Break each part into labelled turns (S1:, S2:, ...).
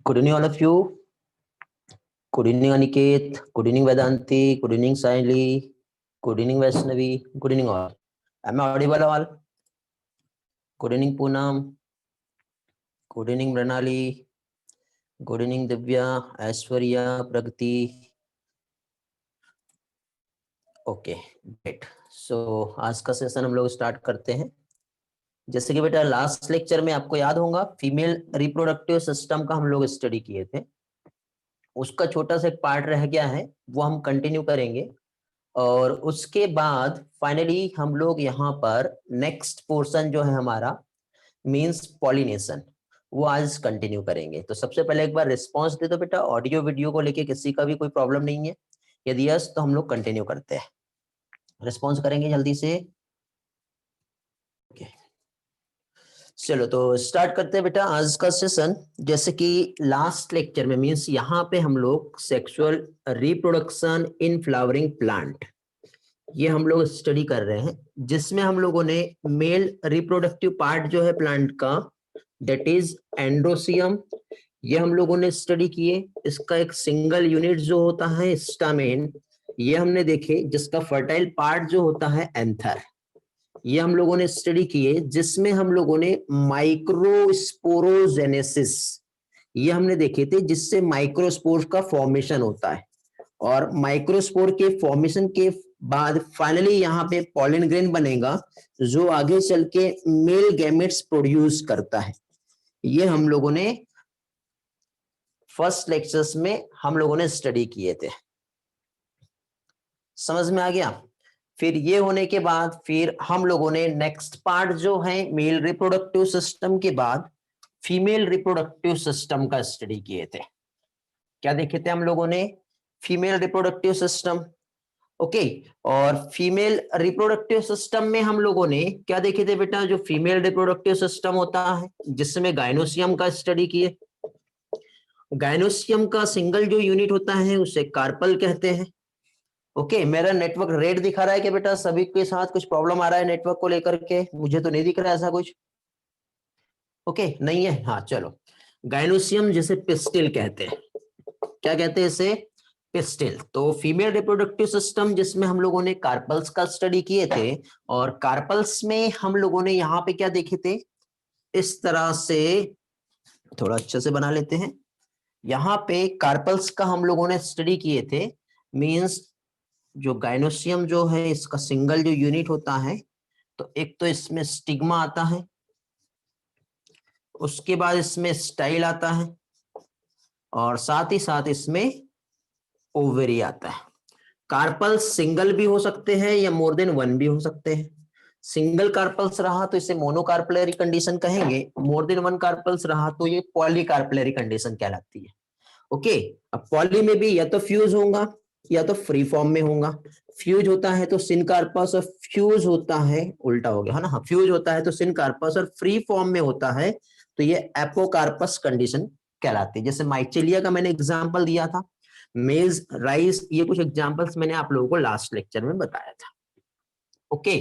S1: Good evening, all of you. Good evening, Aniket. Good evening, Vedanti. Good evening, Saili. Good evening, Vaishnavi. Good evening, all. Am I audible, all? Good evening, Poonam. Good evening, Pranali. Good evening, Divya, Aishwarya, Pragati. Okay great. So आज का session हम लोग start करते हैं. जैसे कि बेटा last lecture में आपको याद होगा फीमेल रिप्रोडक्टिव सिस्टम का हम लोग स्टडी किए थे. उसका छोटा सा एक पार्ट रह गया है, वो हम कंटिन्यू करेंगे. और उसके बाद फाइनली हम लोग यहाँ पर नेक्स्ट पोर्शन जो है हमारा मींस पॉलिनेशन, वो आज कंटिन्यू करेंगे. तो सबसे पहले एक बार रिस्पांस दे दो बेटा. ऑडियो वीडियो को लेके किसी का भी कोई प्रॉब्लम नहीं है? यदि यस तो हम लोग कंटिन्यू करते हैं. रिस्पांस करेंगे जल्दी से. ओके चलो तो स्टार्ट करते हैं बेटा आज का सेशन. जैसे कि लास्ट लेक्चर में मींस यहाँ पे हम लोग sexual reproduction in flowering plant ये हम लोग स्टडी कर रहे हैं, जिसमें हम लोगों ने मेल रिप्रोडक्टिव पार्ट जो है प्लांट का दैट इज एंड्रोसियम, ये हम लोगों ने स्टडी किए. इसका एक सिंगल यूनिट जो होता है स्टामेन, ये हमने देखे. जिसका फर्टाइल पार्ट जो होता है एंथर, ये हम लोगों ने स्टडी किए. जिसमें हम लोगों ने माइक्रोस्पोरोजेनेसिस ये हमने देखे थे, जिससे माइक्रोस्पोर का फॉर्मेशन होता है. और माइक्रोस्पोर के फॉर्मेशन के बाद फाइनली यहाँ पे पॉलन ग्रेन बनेगा, जो आगे चल के मेल गैमेट्स प्रोड्यूस करता है. ये हम लोगों ने फर्स्ट लेक्चर्स में हम लोगों ने स्टडी किए थे. समझ में आ गया? फिर ये होने के बाद फिर हम लोगों ने नेक्स्ट पार्ट जो है मेल रिप्रोडक्टिव सिस्टम के बाद फीमेल रिप्रोडक्टिव सिस्टम का स्टडी किए थे. क्या देखे थे हम लोगों ने? Female reproductive system. ओके और फीमेल रिप्रोडक्टिव सिस्टम में हम लोगों ने क्या देखे थे बेटा? जो फीमेल रिप्रोडक्टिव सिस्टम होता है जिसमें गायनोसियम का स्टडी किए. गायनोसियम का सिंगल जो यूनिट होता है उसे कार्पल कहते हैं. ओके मेरा नेटवर्क रेड दिखा रहा है कि बेटा सभी के साथ कुछ प्रॉब्लम आ रहा है नेटवर्क को लेकर के? मुझे तो नहीं दिख रहा ऐसा कुछ. ओके नहीं है. हाँ चलो. गायनोसियम जिसे पिस्टिल कहते हैं. क्या कहते हैं इसे? पिस्टिल. तो फीमेल रिप्रोडक्टिव सिस्टम जिसमें हम लोगों ने कार्पल्स का स्टडी किए थे. और कार्पल्स में हम लोगों ने यहाँ पे क्या देखे थे? इस तरह से थोड़ा अच्छे से बना लेते हैं. यहाँ पे कार्पल्स का हम लोगों ने स्टडी किए थे. मींस जो गायनोसियम जो है इसका सिंगल जो यूनिट होता है, तो एक तो इसमें स्टिग्मा आता है, उसके बाद इसमें स्टाइल आता है, और साथ ही साथ इसमें ओवेरी आता है. कार्पल्स सिंगल भी हो सकते हैं या मोर देन वन भी हो सकते हैं. सिंगल कार्पल्स रहा तो इसे मोनोकार्पलरी कंडीशन कहेंगे. मोर देन वन कार्पल्स रहा तो ये पॉलीकार्पलरी कंडीशन कहलाती है. ओके अब पॉली में भी या तो फ्यूज होगा या तो फ्री फॉर्म में होगा. फ्यूज होता है तो सिन कार्पस, और फ्यूज होता है उल्टा हो गया है ना. हाँ फ्यूज होता है तो सिन कार्पस, और फ्री फॉर्म में होता है तो ये एपोकार्पस कंडीशन कहलाती है. जैसे माइचेलिया का मैंने एग्जांपल दिया था, मेज, राइस, ये कुछ एग्जांपल्स मैंने आप लोगों को लास्ट लेक्चर में बताया था. ओके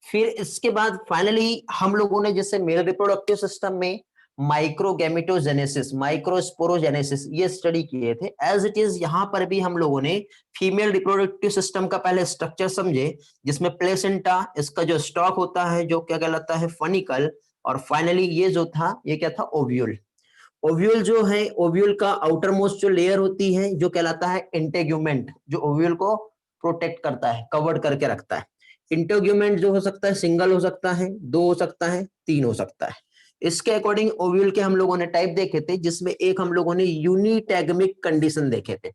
S1: फिर इसके बाद फाइनली हम लोगों ने जैसे मेल रिप्रोडक्टिव सिस्टम में माइक्रोगैमेटोजेनेसिस, माइक्रोस्पोरोजेनेसिस ये स्टडी किए थे. एज इट इज यहाँ पर भी हम लोगों ने फीमेल रिप्रोडक्टिव सिस्टम का पहले स्ट्रक्चर समझे, जिसमें प्लेसेंटा, इसका जो स्टॉक होता है जो क्या कहलाता है फनिकल, और फाइनली ये जो था ये क्या था? ओव्यूल. ओव्यूल जो है, ओव्यूल का आउटर मोस्ट जो लेयर होती है जो कहलाता है इंटेग्यूमेंट, जो ओव्यूल को प्रोटेक्ट करता है, कवर्ड करके रखता है. इंटेग्यूमेंट जो हो सकता है सिंगल हो सकता है, दो हो सकता है, तीन हो सकता है. इसके अकॉर्डिंग ओव्यूल के हम लोगों ने टाइप देखे थे, जिसमें एक हम लोगों ने यूनिटैगमिक कंडीशन देखे थे.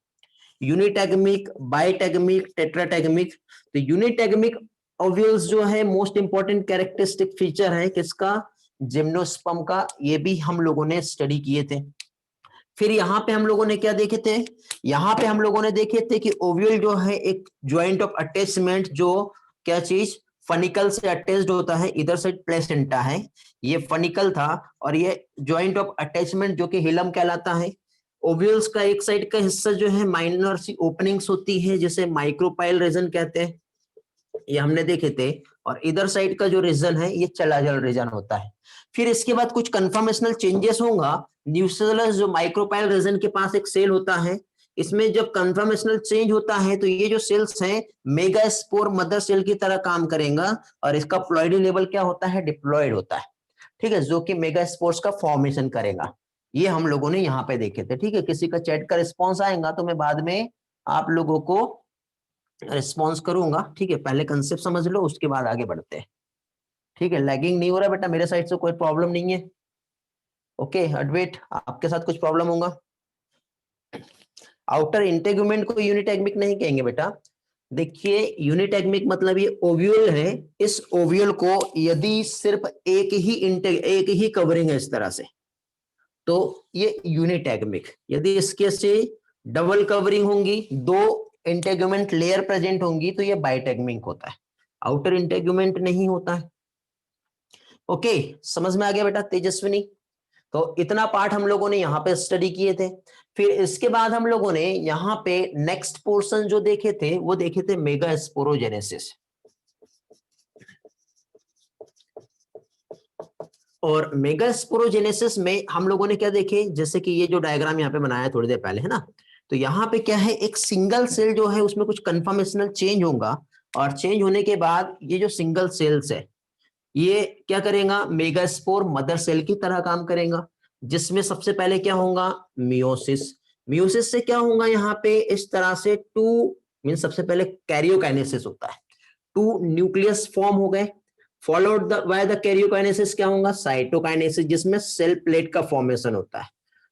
S1: यूनिटैगमिक, बाइटैगमिक, टेट्राटैगमिक. तो यूनिटैगमिक ओव्यूल्स जो है मोस्ट इंपॉर्टेंट कैरेक्टरिस्टिक फीचर है किसका? जिम्नोस्पर्म का. ये भी हम लोगों ने स्टडी किए थे. फिर यहाँ पे हम लोगों ने क्या देखे थे? यहाँ पे हम लोगों ने देखे थे कि ओव्यूल जो है एक ज्वाइंट ऑफ अटैचमेंट, जो क्या चीज फनिकल से अटैच्ड होता है. इधर साइड प्लेसेंटा है, ये फनिकल था, और ये ज्वाइंट ऑफ अटैचमेंट जो कि हिलम कहलाता है. ओव्यूल्स का एक साइड का हिस्सा जो है माइनर सी ओपनिंग्स होती है, जिसे माइक्रोपाइल रीजन कहते हैं. ये हमने देखे थे। और इधर साइड का जो रीजन है ये चलाजल रीजन होता है। फिर इसके बाद कुछ कन्फर्मेशनल चेंजेस होगा। न्यूक्लियस जो माइक्रोपाइल रीजन के पास एक सेल होता है, इसमें जब कन्फर्मेशनल चेंज होता है तो ये जो सेल्स हैं मेगास्पोर मदर सेल की तरह काम करेगा, और इसका प्लॉइडी लेवल क्या होता है, डिप्लॉयड होता है। ठीक है, जो कि मेगास्पोर्स का फॉर्मेशन करेगा। ये हम लोगों ने यहाँ पे देखे थे। ठीक है, किसी का चैट का रिस्पॉन्स आएगा तो मैं बाद में आप लोगों को रिस्पॉन्स करूंगा। ठीक है, पहले कंसेप्ट समझ लो, उसके बाद आगे बढ़ते हैं। ठीक है, लैगिंग नहीं हो रहा बेटा, मेरे साइड से कोई प्रॉब्लम नहीं है। ओके अडवेट, आपके साथ कुछ प्रॉब्लम होगा? आउटर इंटेगुमेंट को यूनिटैग्मिक नहीं कहेंगे बेटा। देखिए यूनिटैग्मिक मतलब ये ओव्यूल है। इस ओव्यूल को यदि सिर्फ एक ही कवरिंग है इस तरह से, तो ये यूनिटैग्मिक। यदि इसके से डबल कवरिंग होंगी, दो इंटेगुमेंट लेयर प्रेजेंट होंगी, तो ये बाइटैग्मिक होता है। आउटर इंटेगुमेंट नहीं होता है। ओके, समझ में आ गया बेटा तेजस्विनी? तो इतना पार्ट हम लोगों ने यहाँ पे स्टडी किए थे। फिर इसके बाद हम लोगों ने यहाँ पे नेक्स्ट पोर्शन जो देखे थे वो देखे थे मेगास्पोरोजेनेसिस। और मेगास्पोरोजेनेसिस में हम लोगों ने क्या देखे, जैसे कि ये जो डायग्राम यहाँ पे बनाया थोड़ी देर पहले है ना, तो यहाँ पे क्या है, एक सिंगल सेल जो है उसमें कुछ कन्फर्मेशनल चेंज होगा, और चेंज होने के बाद ये जो सिंगल सेल्स है ये क्या करेगा, मेगास्पोर मदर सेल की तरह काम करेगा, जिसमें सबसे पहले क्या होगा, मियोसिस। मियोसिस से क्या होगा, यहाँ पे इस तरह से टू मीन सबसे पहले कैरियोकाइनेसिस होता है, टू न्यूक्लियस फॉर्म हो गए, फॉलोड बाय द कैरियोकाइनेसिस क्या होगा, साइटोकाइनेसिस, जिसमें सेल प्लेट का फॉर्मेशन होता है।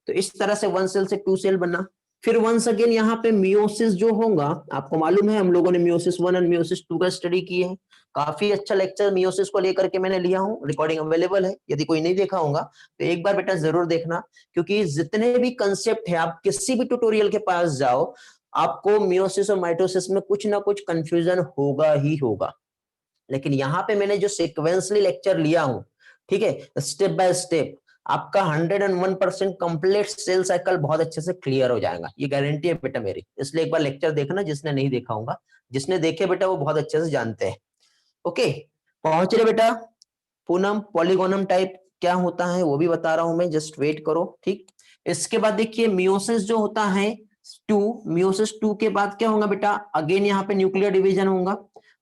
S1: तो इस तरह से वन सेल से टू सेल बना। फिर वंस अगेन यहाँ पे मियोसिस जो होगा, आपको मालूम है हम लोगों ने मियोसिस 1 और मियोसिस 2 का स्टडी किया है। काफी अच्छा लेक्चर मियोसिस को लेकर के मैंने लिया हूँ, रिकॉर्डिंग अवेलेबल है, यदि कोई नहीं देखा होगा तो एक बार बेटा जरूर देखना, क्योंकि जितने भी कंसेप्ट है आप किसी भी ट्यूटोरियल के पास जाओ, आपको मियोसिस और माइटोसिस में कुछ ना कुछ कंफ्यूजन होगा ही होगा। लेकिन यहाँ पे मैंने जो सिक्वेंसली लेक्चर लिया हूँ, ठीक है, स्टेप बाय स्टेप, आपका 101% कंप्लीट सेल साइकिल बहुत अच्छे से क्लियर हो जाएगा, ये गारंटी है बेटा मेरी। इसलिए एक बार लेक्चर देखना जिसने नहीं देखा होगा, जिसने देखे बेटा वो बहुत अच्छे से जानते हैं। ओके, पहुंच रहे बेटा? पूनम, पॉलीगोनम टाइप क्या होता है वो भी बता रहा हूं मैं, जस्ट वेट करो। ठीक, इसके बाद देखिए मियोसिस जो होता है 2, मियोसिस 2 के बाद क्या होगा बेटा, अगेन यहाँ पे न्यूक्लियर डिवीजन होगा।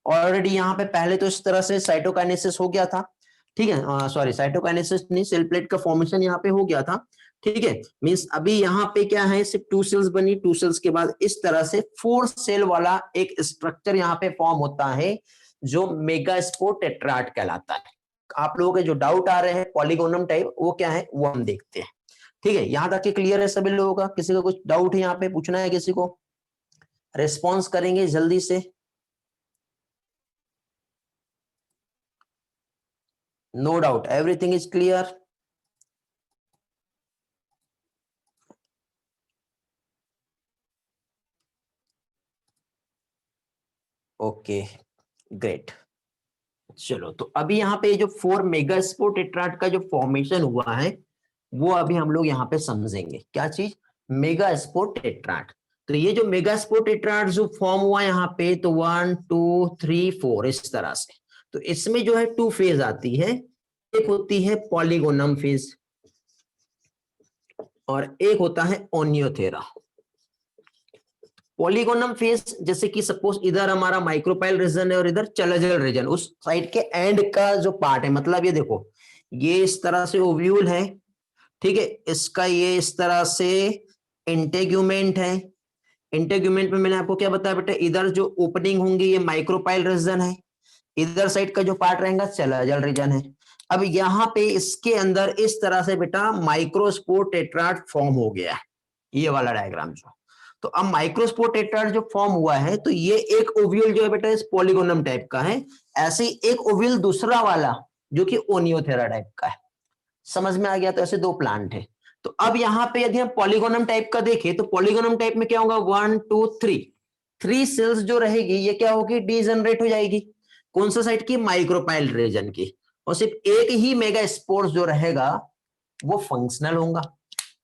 S1: ऑलरेडी यहाँ पे पहले तो इस तरह से साइटोकाइनेसिस हो गया था, ठीक है, सॉरी साइटोकाइनेसिस नहीं, सेल प्लेट का फॉर्मेशन यहाँ पे हो गया था। ठीक है, मींस अभी यहाँ पे क्या है, सिर्फ 2 सेल्स बनी, 2 सेल्स के बाद इस तरह से 4 सेल वाला एक स्ट्रक्चर यहाँ पे फॉर्म होता है, जो मेगास्पोर टेट्राड कहलाता है। आप लोगों के जो डाउट आ रहे हैं पॉलीगोनम टाइप, वो क्या है वो हम देखते हैं। ठीक है, यहां तक कि क्लियर है सभी लोगों का? किसी का कुछ डाउट है यहाँ पे, पूछना है किसी को? रिस्पॉन्स करेंगे जल्दी से। No doubt, everything is clear? Okay great. चलो, तो अभी यहाँ पे जो 4 मेगास्पोर टेट्राड का जो फॉर्मेशन हुआ है वो अभी हम लोग यहाँ पे समझेंगे। क्या चीज? Megaspore tetrad. तो ये जो मेगास्पोर टेट्राड जो फॉर्म हुआ यहाँ पे, तो 1 2 3 4 इस तरह से, तो इसमें जो है 2 फेज आती है, एक होती है पॉलीगोनम फेज और एक होता है ओनियोथेरा। पॉलीगोनम फेज जैसे कि सपोज इधर हमारा माइक्रोपाइल रीजन है और इधर चलाजल रीजन, उस साइड के एंड का जो पार्ट है, मतलब ये देखो ये इस तरह से ओव्यूल है, ठीक है, इसका ये इस तरह से इंटेग्यूमेंट है। इंटेग्यूमेंट में मैंने आपको क्या बताया बेटा, इधर जो ओपनिंग होंगी ये माइक्रोपाइल रीजन है, इधर साइड का जो पार्ट रहेगा चलाजल रीजन है। अब यहाँ पे इसके अंदर इस तरह से बेटा माइक्रोस्पोर टेट्राड फॉर्म हो गया है, ये वाला डायग्राम जो। तो अब माइक्रोस्पोर टेट्राड जो फॉर्म हुआ है, तो ये एक ओव्यूल जो है बेटा इस पॉलीगोनम टाइप का है, ऐसे ही एक ओव्यूल दूसरा वाला जो कि ओनियोथेरा टाइप का है। समझ में आ गया? तो ऐसे दो प्लांट है। तो अब यहाँ पे यदि हम पॉलीगोनम टाइप का देखें, तो पॉलीगोनम टाइप में क्या होगा, 1 2 3 3 सेल्स जो रहेगी ये क्या होगी, डीजनरेट हो जाएगी। कौन सा साइड की? माइक्रोपाइल रीजन की। और सिर्फ एक ही मेगा स्पोर्स जो रहेगा वो फंक्शनल होगा।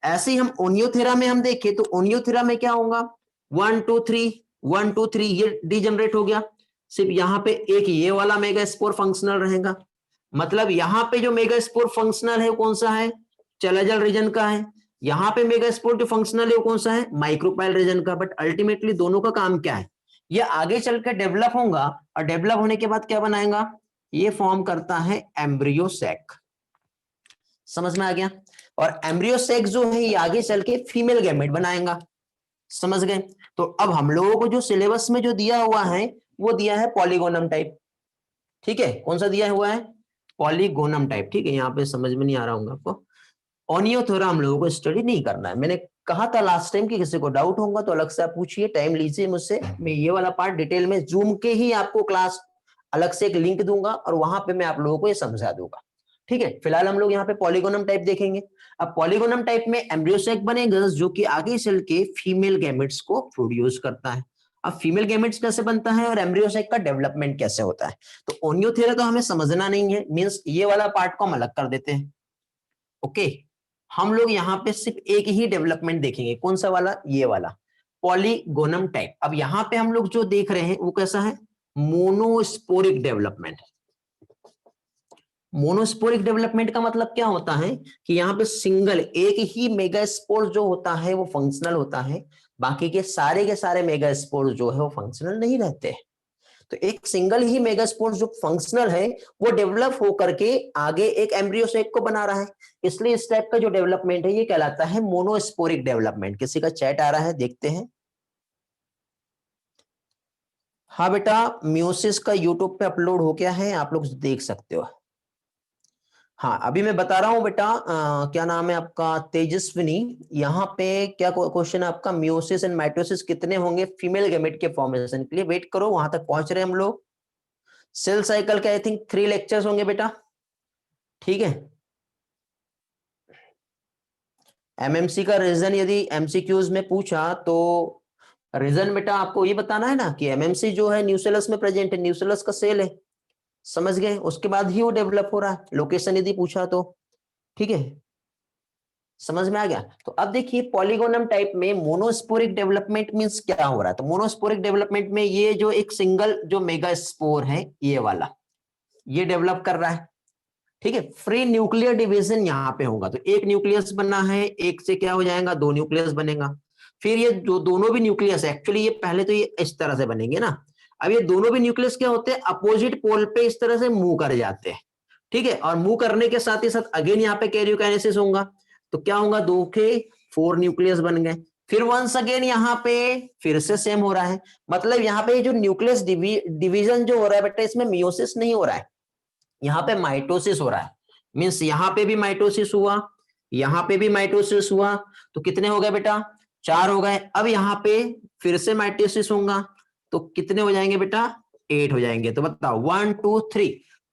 S1: ऐसे ही हम ओनियोथेरा में हम देखें, तो ओनियोथेरा में क्या होगा, 1 2 3 1 2 3 ये डीजनरेट हो गया। सिर्फ यहाँ पे एक ये वाला मेगास्पोर फंक्शनल रहेगा। मतलब यहाँ पे जो मेगास्पोर फंक्शनल है वो कौन सा है, चैलेंजर रीजन का है। यहाँ पे मेगास्पोर जो फंक्शनल है वो कौन सा है, माइक्रोपाइल रीजन का। बट अल्टीमेटली दोनों का काम क्या है, ये आगे चल के डेवलप होगा और डेवलप होने के बाद क्या बनाएगा, ये फॉर्म करता है एम्ब्रियो सैक। समझ में आ गया। और एम्ब्रियो सैक जो है ये आगे चल के फीमेल गैमेट बनाएगा। समझ गए। तो अब हम लोगों को जो सिलेबस में जो दिया हुआ है वो दिया है पॉलीगोनम टाइप। ठीक है, कौन सा दिया हुआ है, पॉलीगोनम टाइप। ठीक है, यहाँ पे समझ में नहीं आ रहा होगा आपको। ओनियोथोरा हम लोगों को स्टडी नहीं करना है। मैंने कहा था लास्ट टाइम कि किसी को डाउट होगा तो अलग से आप पूछिए, टाइम लीजिए मुझसे। मैं ये वाला पार्ट डिटेल में जूम के ही आपको क्लास अलग से एक लिंक दूंगा और वहां पे मैं आप लोगों को ये समझा दूंगा। ठीक है, फिलहाल हम लोग यहाँ पे पॉलीगोनम टाइप देखेंगे। अब पॉलीगोनम टाइप में एम्ब्रियो सैक बनेगा जो कि आगे चल के फीमेल गैमेट्स को प्रोड्यूस करता है। अब फीमेल गैमेट्स कैसे बनता है और एम्ब्रियो सैक का डेवलपमेंट कैसे होता है, तो ओनियोथेरा तो हमें समझना नहीं है, मींस ये वाला पार्ट को हम अलग कर देते हैं। ओके, हम लोग यहाँ पे सिर्फ एक ही डेवलपमेंट देखेंगे, कौन सा वाला, ये वाला पॉलीगोनम टाइप। अब यहाँ पे हम लोग जो देख रहे हैं वो कैसा है, मोनोस्पोरिक डेवलपमेंट। मोनोस्पोरिक डेवलपमेंट का मतलब क्या होता है कि यहाँ पे सिंगल एक ही मेगास्पोर जो होता है वो फंक्शनल होता है, बाकी के सारे मेगास्पोर जो है वो फंक्शनल नहीं रहते हैं। तो एक सिंगल ही मेगास्पोर जो फंक्शनल है वो डेवलप होकर के आगे एक एम्ब्रियो सैक को बना रहा है। इसलिए इस टाइप का जो डेवलपमेंट है ये कहलाता है मोनोस्पोरिक डेवलपमेंट। किसी का चैट आ रहा है, देखते हैं। हाँ बेटा, म्यूसिस का यूट्यूब पे अपलोड हो गया है, आप लोग देख सकते हो। हाँ, अभी मैं बता रहा हूं बेटा, क्या नाम है आपका, तेजस्विनी। यहाँ पे क्या क्वेश्चन है आपका, म्यूसिस एंड माइटोसिस कितने होंगे फीमेल गैमेट के फॉर्मेशन के लिए, वेट करो, वहां तक पहुंच रहे हैं हम लोग। सेल साइकिल के आई थिंक 3 लेक्चर्स होंगे बेटा। ठीक है, एमएमसी का रीजन यदि एमसीक्यूज में पूछा तो रीजन बेटा आपको ये बताना है ना कि एमएमसी जो है न्यूसेलस में प्रेजेंट है, न्यूसेलस का सेल है। समझ गए, उसके बाद ही वो डेवलप हो रहा है, लोकेशन यदि पूछा तो। ठीक है, समझ में आ गया। तो अब देखिए पॉलीगोनम टाइप में मोनोस्पोरिक डेवलपमेंट मींस क्या हो रहा है, तो मोनोस्पोरिक डेवलपमेंट में ये जो एक सिंगल जो मेगा स्पोर है ये वाला, ये डेवलप कर रहा है। ठीक है, फ्री न्यूक्लियर डिवीजन यहाँ पे होगा, तो एक न्यूक्लियस बनना है, एक से क्या हो जाएगा, 2 न्यूक्लियस बनेगा। फिर ये जो दोनों भी न्यूक्लियस है, एक्चुअली ये पहले तो ये इस तरह से बनेंगे ना। अब ये दोनों भी न्यूक्लियस क्या होते हैं, अपोजिट पोल पे इस तरह से मूव कर जाते हैं। ठीक है, और मूव करने के साथ ही साथ अगेन यहाँ पे कैरियोकाइनेसिस होगा, तो क्या होगा, 2 के 4 न्यूक्लियस बन गए। फिर वंस अगेन यहाँ पे फिर से सेम हो रहा है। मतलब यहाँ पे जो न्यूक्लियस डिवीजन जो हो रहा है बेटा, इसमें मियोसिस नहीं हो रहा है, यहाँ पे माइटोसिस हो रहा है। मींस यहाँ पे भी माइटोसिस हुआ, यहाँ पे भी माइटोसिस हुआ, तो कितने हो गए बेटा, 4 हो गए। अब यहाँ पे फिर से माइटोसिस होगा, तो कितने हो जाएंगे बेटा, 8 हो जाएंगे। तो बताओ 1 2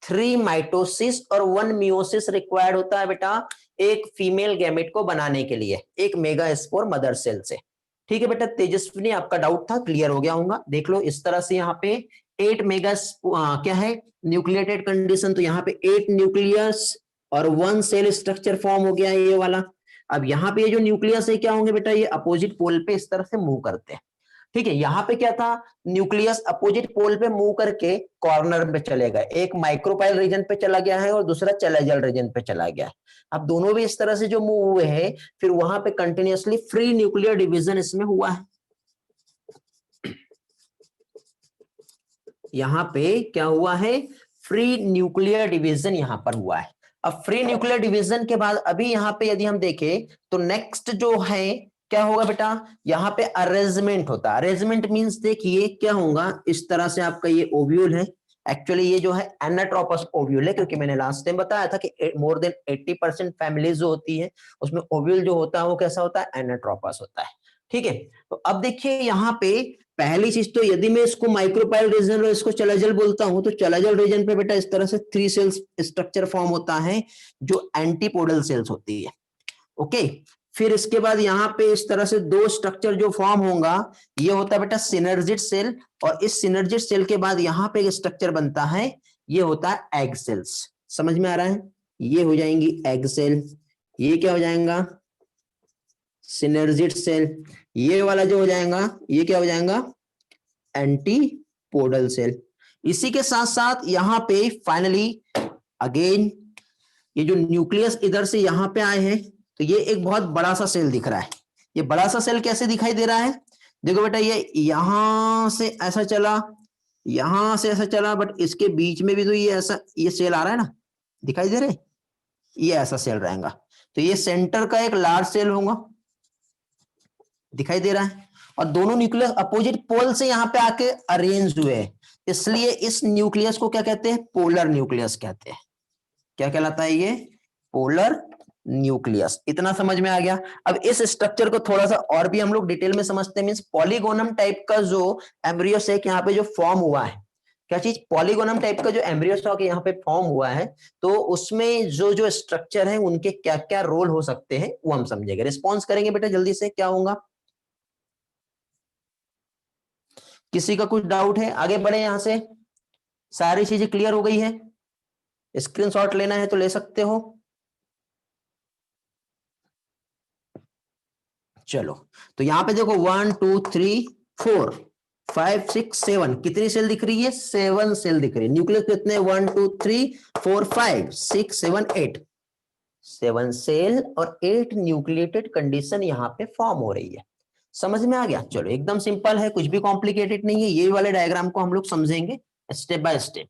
S1: 3 माइटोसिस और 1 मियोसिस रिक्वायर्ड होता है बेटा एक फीमेल गैमेट को बनाने के लिए, एक मेगा स्पोर मदर सेल से। ठीक है बेटा, तेजस्विनी आपका डाउट था, क्लियर हो गया होगा। देख लो इस तरह से यहाँ पे 8 मेगा क्या है, न्यूक्लिएटेड कंडीशन, तो यहाँ पे 8 न्यूक्लियस और 1 सेल स्ट्रक्चर फॉर्म हो गया ये वाला। अब यहाँ पे ये जो न्यूक्लियस है क्या होंगे बेटा, ये अपोजिट पोल पे इस तरह से मूव करते हैं। ठीक है, यहाँ पे क्या था, न्यूक्लियस अपोजिट पोल पे मूव करके कॉर्नर पे चले गए, एक माइक्रोपाइल रीजन पे चला गया है और दूसरा चैलेंजर रीजन पे चला गया है। अब दोनों भी इस तरह से जो मूव हुए हैं, फिर वहां पे कंटिन्यूअसली फ्री न्यूक्लियर डिवीजन इसमें हुआ है। यहाँ पे क्या हुआ है, फ्री न्यूक्लियर डिवीजन यहाँ पर हुआ है। अब फ्री न्यूक्लियर डिवीजन के बाद अभी यहाँ पे यदि हम देखें तो नेक्स्ट जो है क्या होगा बेटा, यहाँ पे अरेंजमेंट होता है। अरेंजमेंट मींस देखिए क्या होगा, इस तरह से आपका ये ओव्यूल है, एक्चुअली ये जो है एनाट्रोपस ओव्यूल है, क्योंकि मैंने लास्ट टाइम बताया था कि मोर देन 80% फैमिलीज जो होती है उसमें ओव्यूल जो होता है वो कैसा होता है, एनाट्रोपस होता है। ठीक है, तो अब देखिए यहाँ पे पहली चीज तो यदि मैं इसको माइक्रोपाइल रीजन और इसको चलाजल बोलता हूं, तो चलाजल रीजन पे बेटा इस तरह से 3 सेल्स स्ट्रक्चर फॉर्म होता है जो एंटीपोडल सेल्स होती है। ओके, फिर इसके बाद यहाँ पे इस तरह से 2 स्ट्रक्चर जो फॉर्म होगा, ये होता है बेटा सिनर्जिड सेल, और इस सिनर्जिड सेल के बाद यहाँ पे एक स्ट्रक्चर बनता है, ये होता है एग सेल्स। समझ में आ रहा है, ये हो जाएंगी एग सेल, ये क्या हो जाएगा, सिनर्जिड सेल, ये वाला जो हो जाएगा ये क्या हो जाएगा, एंटीपोडल सेल। इसी के साथ साथ यहाँ पे फाइनली अगेन ये जो न्यूक्लियस इधर से यहाँ पे आए हैं, तो ये एक बहुत बड़ा सा सेल दिख रहा है। ये बड़ा सा सेल कैसे दिखाई दे रहा है? देखो बेटा, ये यहां से ऐसा चला, यहां से ऐसा चला, बट इसके बीच में भी तो ये ऐसा ये सेल आ रहा है ना, दिखाई दे रहे? ये ऐसा सेल रहेगा, तो ये सेंटर का एक लार्ज सेल होगा, दिखाई दे रहा है। और दोनों न्यूक्लियस अपोजिट पोल से यहाँ पे आके अरेंज हुए हैं, इसलिए इस न्यूक्लियस को क्या कहते हैं? पोलर न्यूक्लियस कहते हैं। क्या कहलाता है ये? Polar nucleus. इतना समझ में आ गया। अब इस स्ट्रक्चर को थोड़ा सा और भी हम लोग डिटेल में समझते हैं। मींस पॉलीगोनम टाइप का जो एम्ब्रियो सेक यहाँ पे जो फॉर्म हुआ है, क्या चीज? पॉलीगोनम टाइप का जो एम्ब्रियो स्टॉक यहाँ पे फॉर्म हुआ है, तो उसमें जो जो स्ट्रक्चर है उनके क्या क्या रोल हो सकते हैं वो हम समझेंगे। रिस्पॉन्स करेंगे बेटा जल्दी से, क्या होगा? किसी का कुछ डाउट है? आगे बढ़े यहां से। सारी चीजें क्लियर हो गई है? स्क्रीनशॉट लेना है तो ले सकते हो। चलो, तो यहां पे देखो 1 2 3 4 5 6 7 कितनी सेल दिख रही है? 7 सेल दिख रही है। न्यूक्लियस कितने? 1 2 3 4 5 6 7 8, 7 सेल और 8 न्यूक्लिएटेड कंडीशन यहाँ पे फॉर्म हो रही है। समझ में आ गया? चलो, एकदम सिंपल है, कुछ भी कॉम्प्लिकेटेड नहीं है। ये वाले डायग्राम को हम लोग समझेंगे स्टेप बाय स्टेप।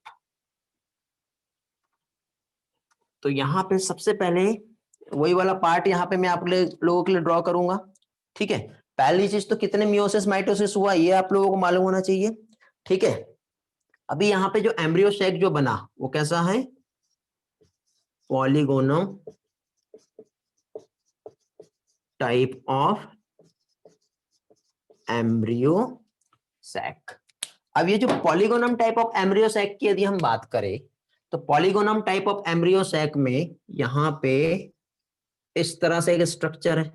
S1: तो यहाँ पे सबसे पहले वही वाला पार्ट यहाँ पे मैं आप लोगों के लिए ड्रॉ करूंगा। ठीक है, पहली चीज तो कितने मियोसिस माइटोसिस हुआ ये आप लोगों को मालूम होना चाहिए। ठीक है, अभी यहाँ पे जो एम्ब्रियो सेक जो बना वो कैसा है? Polygonum type of embryo sac. अब ये जो polygonum type of embryo sac की यदि हम बात करें, तो polygonum type of embryo sac में यहाँ पे इस तरह से एक स्ट्रक्चर है।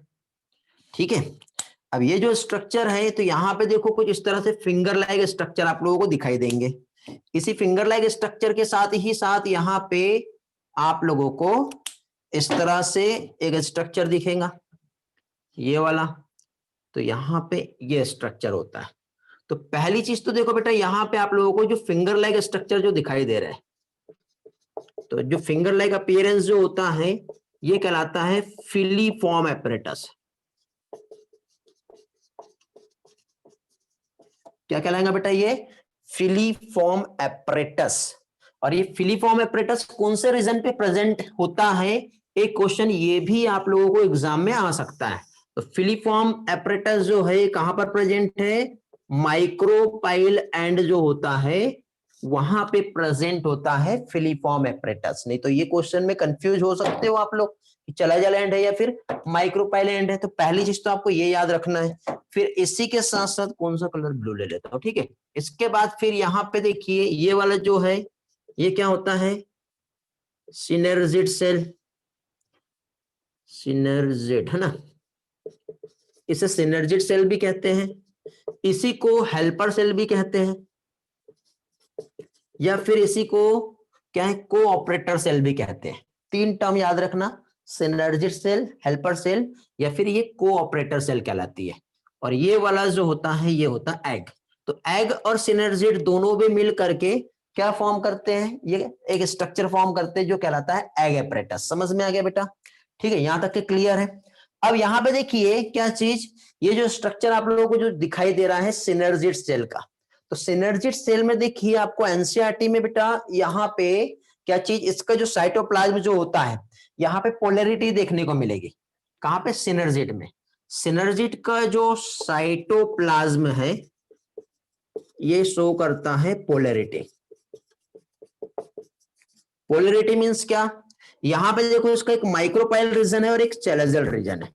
S1: ठीक है, अब ये जो स्ट्रक्चर है, तो यहाँ पे देखो कुछ इस तरह से फिंगर लाइक स्ट्रक्चर आप लोगों को दिखाई देंगे। इसी फिंगर लाइक स्ट्रक्चर के साथ ही साथ यहाँ पे आप लोगों को इस तरह से एक स्ट्रक्चर दिखेगा, ये वाला। तो यहाँ पे ये स्ट्रक्चर होता है। तो पहली चीज तो देखो बेटा, यहाँ पे आप लोगों को जो फिंगर लाइक स्ट्रक्चर जो दिखाई दे रहा है, तो जो फिंगर लाइक अपीयरेंस जो होता है ये कहलाता है फिलीफॉर्म एपरेटस। क्या कहलाएगा बेटा? ये फिलीफॉर्म एपरेटस। और ये फिलीफॉर्म एपरेटस कौन से रीजन पे प्रेजेंट होता है? एक क्वेश्चन ये भी आप लोगों को एग्जाम में आ सकता है। तो फिलीफॉर्म एपरेटस जो है कहां पर प्रेजेंट है? माइक्रोपाइल एंड जो होता है वहां पे प्रेजेंट होता है फिलीफॉर्म एपरेटस। नहीं तो ये क्वेश्चन में कंफ्यूज हो सकते हो आप लोग, चलाजल एंड है या फिर माइक्रोपाइल एंड है। तो पहली चीज तो आपको ये याद रखना है। फिर इसी के साथ साथ कौन सा कलर? ब्लू ले लेता हूं। ठीक है, इसके बाद फिर यहाँ पे देखिए ये वाला जो है ये क्या होता है? सिनर्जिड सेल, सिनर्जिड है ना, इसे सिनर्जिड सेल भी कहते हैं, इसी को हेल्पर सेल भी कहते हैं, या फिर इसी को क्या है? कोऑपरेटर सेल भी कहते हैं। तीन टर्म याद रखना, सिनर्जिड सेल, हेल्पर सेल, या फिर ये कोऑपरेटर सेल कहलाती है। और ये वाला जो होता है ये होता है एग। तो एग और सिनर्जिड दोनों भी मिल करके क्या फॉर्म करते हैं? ये एक स्ट्रक्चर फॉर्म करते हैं जो कहलाता है एग एपरेटस। समझ में आ गया बेटा? ठीक है, यहां तक के क्लियर है। अब यहाँ पे देखिए क्या चीज, ये जो स्ट्रक्चर आप लोगों को जो दिखाई दे रहा है सिनर्जिड सेल का, तो सिनर्जिड सेल में देखिए आपको एनसीईआरटी में बेटा यहाँ पे क्या चीज, इसका जो साइटोप्लाज्म जो होता है यहाँ पे पोलैरिटी देखने को मिलेगी। कहां पे? सिनर्जिड में। सिनर्जिड का जो साइटोप्लाज्म है ये शो करता है पोलैरिटी। पोलैरिटी मींस क्या? यहां पे देखो इसका एक माइक्रोपाइल रीजन है और एक चैलेंजल रीजन है।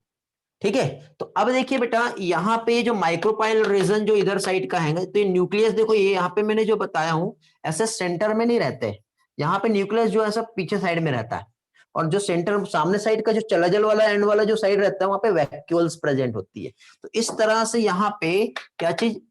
S1: ठीक है, तो अब देखिए बेटा यहाँ पे जो माइक्रोपाइल रीजन जो इधर साइड का है, तो ये न्यूक्लियस देखो, ये यहाँ पे मैंने जो बताया हूं ऐसे सेंटर में नहीं रहते। यहाँ पे न्यूक्लियस जो है सब पीछे साइड में रहता है, और जो सेंटर सामने साइड का जो चलाजल वाला एंड वाला जो साइड रहता है वहां पे वैक्यूल्स प्रेजेंट होती है। तो इस तरह से यहाँ पे क्या चीज,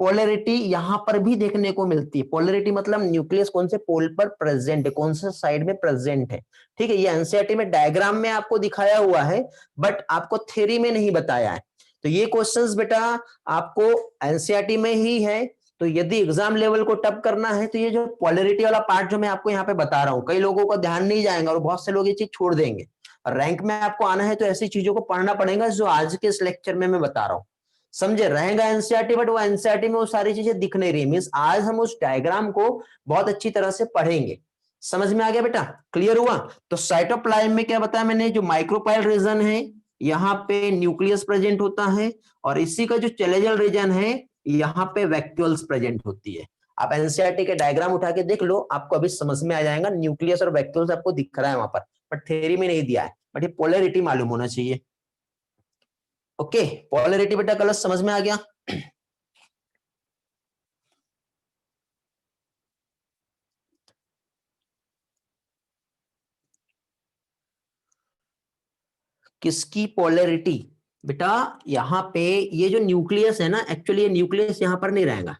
S1: पोलैरिटी यहां पर भी देखने को मिलती है। पोलैरिटी मतलब न्यूक्लियस कौन से पोल पर प्रेजेंट है, कौन से साइड में प्रेजेंट है। ठीक है, ये एनसीईआरटी में डायग्राम में आपको दिखाया हुआ है, बट आपको थ्योरी में नहीं बताया है। तो ये क्वेश्चंस बेटा आपको एनसीईआरटी में ही है, तो यदि एग्जाम लेवल को टफ करना है तो ये जो पॉलरिटी वाला पार्ट जो मैं आपको यहाँ पे बता रहा हूँ, कई लोगों का ध्यान नहीं जाएगा और बहुत से लोग ये चीज छोड़ देंगे। रैंक में आपको आना है तो ऐसी चीजों को पढ़ना पड़ेगा जो आज के इस लेक्चर में मैं बता रहा हूँ। समझे? रहेगा एनसीईआरटी, बट वो एनसीईआरटी में वो सारी चीजें दिख नहीं रही। मीन्स आज हम उस डायग्राम को बहुत अच्छी तरह से पढ़ेंगे। समझ में आ गया बेटा? क्लियर हुआ? तो साइटोप्लाज्म में क्या बताया मैंने, जो माइक्रोपाइल रीजन है यहाँ पे न्यूक्लियस प्रेजेंट होता है, और इसी का जो चैलेंजल रीजन है यहाँ पे वैक्यूल्स प्रेजेंट होती है। आप एनसीईआरटी के डायग्राम उठा के देख लो, आपको अभी समझ में आ जाएगा। न्यूक्लियस और वैक्यूल्स आपको दिख रहा है वहां पर, बट थ्योरी में नहीं दिया है, बट ये पोलैरिटी मालूम होना चाहिए। ओके, पोलैरिटी बेटा कलर समझ में आ गया? किसकी पोलैरिटी? बेटा यहाँ पे ये जो न्यूक्लियस है ना, एक्चुअली ये न्यूक्लियस यहाँ पर नहीं रहेगा,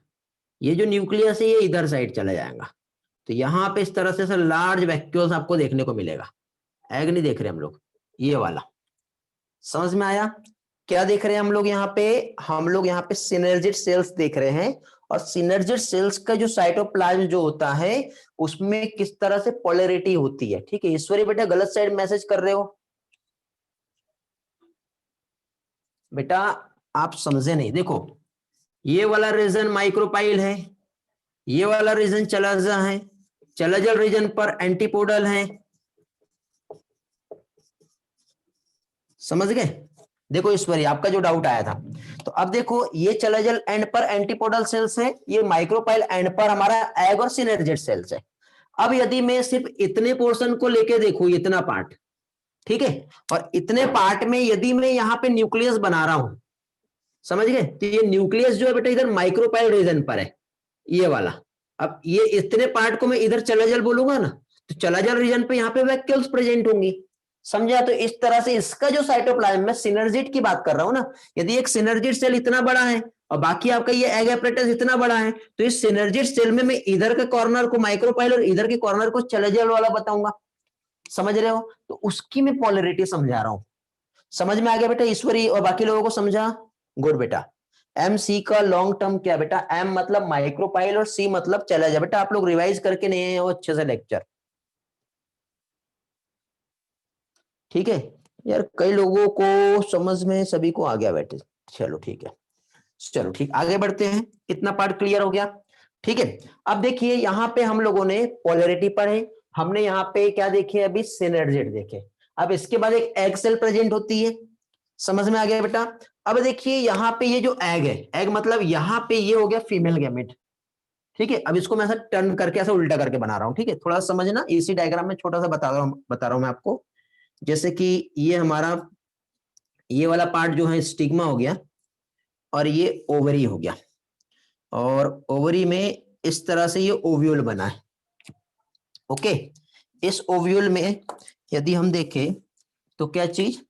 S1: ये जो न्यूक्लियस है ये इधर साइड चला जाएगा। तो यहाँ पे इस तरह से लार्ज वैक्यूल्स आपको देखने को मिलेगा। एग नहीं देख रहे हम लोग, ये वाला। समझ में आया? क्या देख रहे हैं हम लोग यहाँ पे? हम लोग यहाँ पे सिनर्जिड सेल्स देख रहे हैं, और सिनर्जिड सेल्स का जो साइटोप्लाज्म जो होता है उसमें किस तरह से पोलैरिटी होती है। ठीक है ईश्वरी बेटा, गलत साइड मैसेज कर रहे हो बेटा, आप समझे नहीं। देखो ये वाला रीजन माइक्रोपाइल है, ये वाला रीजन चलाजा है, चलाजल रीजन पर एंटीपोडल है। समझ गए? देखो ईश्वरी, आपका जो डाउट आया था, तो अब देखो ये चलाजल एंड पर एंटीपोडल सेल्स है, ये माइक्रोपाइल एंड पर हमारा एग और सिनर्जिड सेल्स है। अब यदि मैं सिर्फ इतने पोर्शन को लेके देखूं, इतना पार्ट, ठीक है, और इतने पार्ट में यदि मैं यहाँ पे न्यूक्लियस बना रहा हूं, समझ गए, तो ये न्यूक्लियस जो है बेटा इधर माइक्रोपाइल रीजन पर है, ये वाला। अब ये इतने पार्ट को मैं इधर चलाजल बोलूंगा ना, तो चलाजल रीजन पे यहाँ पे वैक्यूल्स प्रेजेंट होंगी। समझा? तो इस तरह से इसका जो साइटोप्लाज्म, मैं सिनर्जिड की बात कर रहा हूं ना, यदि एक सिनर्जिड सेल इतना बड़ा है और बाकी आपका ये एग एपरेटस इतना बड़ा है, तो इस सिनर्जिड सेल में मैं इधर के कॉर्नर को माइक्रोपाइल और इधर के कॉर्नर को चलाजल वाला बताऊंगा। समझ रहे हो? तो उसकी मैं पोलैरिटी समझा रहा हूं। समझ में आ गया बेटा ईश्वरी और बाकी लोगों को समझा? गुड बेटा। एम सी का लॉन्ग टर्म क्या बेटा? एम मतलब माइक्रोपाइल और सी मतलब चला जा। बेटा आप लोग रिवाइज करके नहीं आए हो अच्छे से लेक्चर, ठीक है यार? कई लोगों को समझ में, सभी को आ गया बेटे? चलो ठीक है, चलो ठीक, आगे बढ़ते हैं। इतना पार्ट क्लियर हो गया? ठीक है। अब देखिए यहाँ पे हम लोगों ने पोलैरिटी पढ़े, हमने यहाँ पे क्या देखे अभी? सिनर्जिड देखे। अब इसके बाद एक एग सेल प्रेजेंट होती है। समझ में आ गया बेटा? अब देखिए यहाँ पे ये जो एग है, एग मतलब यहाँ पे ये हो गया फीमेल गैमेट। ठीक है, अब इसको मैं ऐसा टर्न करके ऐसा उल्टा करके बना रहा हूं। ठीक है, थोड़ा समझना, इसी डायग्राम में छोटा सा बता रहा हूं मैं आपको। जैसे कि ये हमारा ये वाला पार्ट जो है स्टिग्मा हो गया, और ये ओवरी हो गया, और ओवरी में इस तरह से ये ओव्यूल बना है। ओके, इस ओव्यूल में यदि हम देखें तो क्या चीज,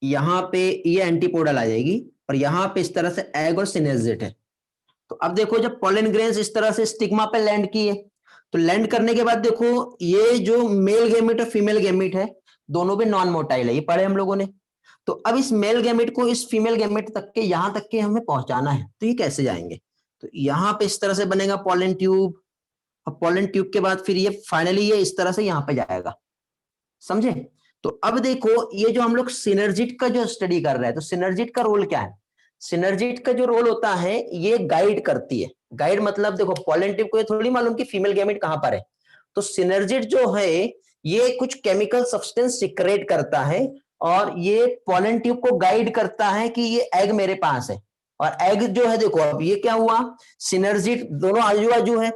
S1: यहाँ पे ये एंटीपोडल आ जाएगी, और यहाँ पे इस तरह से एग और सिनेर्जिड है। तो अब देखो जब पोलन ग्रेन्स इस तरह से स्टिग्मा पे लैंड किए, तो लैंड करने के बाद देखो ये जो मेल गैमेट और फीमेल गैमेट है दोनों भी नॉन मोटाइल है, ये पढ़े हम लोगों ने। तो अब इस मेल गैमेट को इस फीमेल गैमेट तक के यहां तक के हमें पहुंचाना है, तो ये कैसे जाएंगे? तो यहाँ पे इस तरह से बनेगा पोलन ट्यूब, और पोलन ट्यूब के बाद फिर ये फाइनली ये इस तरह से यहाँ पे जाएगा। समझे? तो अब देखो ये जो हम लोग सिनर्जिड का जो स्टडी कर रहे हैं, तो सिनर्जिड का रोल क्या है? सिनर्जिड का जो रोल होता है ये गाइड करती है। गाइड मतलब देखो पोलन ट्यूब को ये थोड़ी मालूम कि फीमेल गैमेट कहां पर है, तो सिनर्जिड जो है ये कुछ केमिकल सब्सटेंस सिक्रेट करता है, और ये पोलन ट्यूब को गाइड करता है कि ये एग मेरे पास है। और एग जो है देखो, अब ये क्या हुआ, सिनर्जिड दोनों आजू बाजू है,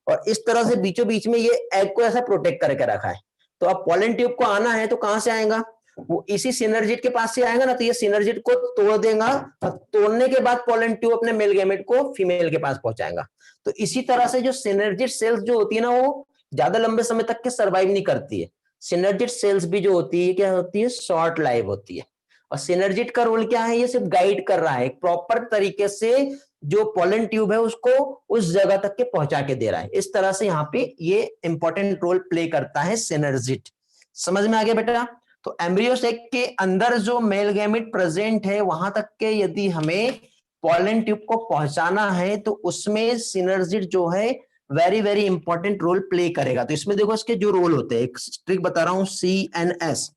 S1: और इस तरह से बीचों बीच में ये एग को ऐसा प्रोटेक्ट करके रखा है। तो अब पोलन ट्यूब को आना है तो कहां से आएगा? वो इसी सिनर्जिड के पास से आएगा ना, तो ये सिनर्जिड को तोड़ देगा, और तोड़ने के बाद पोलन ट्यूब अपने मेल गैमेट को फीमेल के पास पहुंचाएगा। तो इसी तरह से जो सिनर्जिड सेल्स जो होती है ना, वो ज्यादा लंबे समय तक के सर्वाइव नहीं करती है। सिनर्जिड सेल्स भी जो होती है क्या होती है? शॉर्ट लाइव होती है। और सिनर्जिड का रोल क्या है? ये सिर्फ गाइड कर रहा है, एक प्रॉपर तरीके से जो पोलन ट्यूब है उसको उस जगह तक के पहुंचा के दे रहा है। इस तरह से यहाँ पे ये इंपॉर्टेंट रोल प्ले करता है सिनर्जिड। समझ में आ गया बेटा? तो एम्ब्रियो सेक के अंदर जो मेल गैमेट प्रेजेंट है वहां तक के यदि हमें पोलन ट्यूब को पहुंचाना है तो उसमें सिनर्जिड जो है very very important role play करेगा। तो इसमें देखो इसके जो रोल होते हैं, एक ट्रिक बता रहा हूं, CNS,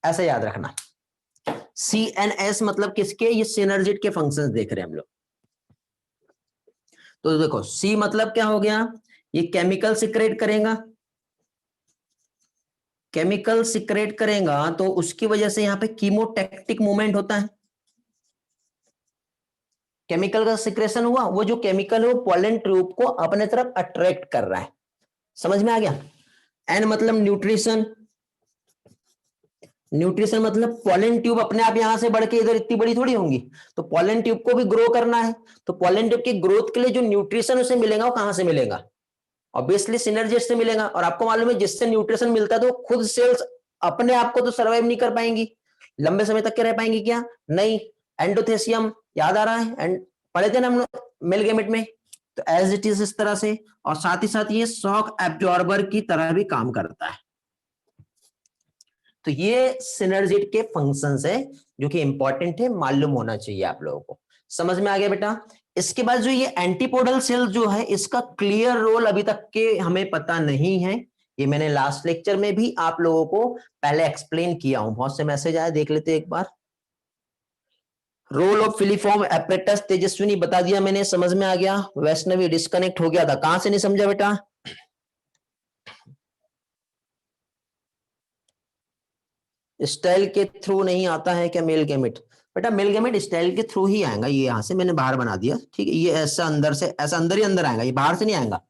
S1: ऐसा याद रखना। CNS मतलब किसके, ये सिनर्जिड के फंक्शंस देख रहे हैं हम लोग। तो देखो C मतलब क्या हो गया, ये केमिकल सिक्रेट करेगा, केमिकल सिक्रेट करेगा तो उसकी वजह से यहां पे कीमोटैक्टिक मूवमेंट होता है, केमिकल का सिक्रेशन हुआ, वो जो केमिकल है वो पोलन ट्यूब को अपने तरफ अट्रैक्ट कर रहा है। समझ में आ गया। एन मतलब न्यूट्रिशन, न्यूट्रिशन मतलब पोलन ट्यूब अपने आप यहां से बढ़ के इधर इतनी बड़ी थोड़ी होंगी, तो पोलन ट्यूब को भी ग्रो करना है, तो पोलन ट्यूब की ग्रोथ के लिए जो न्यूट्रिशन उसे मिलेगा वो कहां से मिलेगा, ऑब्वियसली सिनर्जी से मिलेगा। और आपको मालूम है जिससे न्यूट्रिशन मिलता है तो खुद सेल्स अपने आप को तो सर्वाइव नहीं कर पाएंगी, लंबे समय तक के रह पाएंगी क्या, नहीं। एंडोथेसियम याद आ रहा है, एंड पढ़े थे ना हम मेल गैमेट में, तो एज इट इज इस तरह से। और साथ ही साथ ये शॉक एब्जॉर्बर की तरह भी काम करता है। तो ये सिनर्जिड के फंक्शंस है जो कि इंपॉर्टेंट है, मालूम होना चाहिए आप लोगों को। समझ में आ गया बेटा। इसके बाद जो ये एंटीपोडल सेल जो है, इसका क्लियर रोल अभी तक के हमें पता नहीं है, ये मैंने लास्ट लेक्चर में भी आप लोगों को पहले एक्सप्लेन किया हूं। बहुत से मैसेज आए, देख लेते एक बार। Role of filiform apparatus, Tejaswini बता दिया मैंने, समझ में आ गया। वैष्णवी डिस्कनेक्ट हो गया था, कहां से नहीं समझा बेटा। स्टाइल के थ्रू नहीं आता है क्या मेल गैमेट, बेटा मेल गैमेट स्टाइल के थ्रू ही आएगा। ये यहां से मैंने बाहर बना दिया, ठीक है, ये ऐसा अंदर से, ऐसा अंदर ही अंदर आएगा, ये बाहर से नहीं आएगा,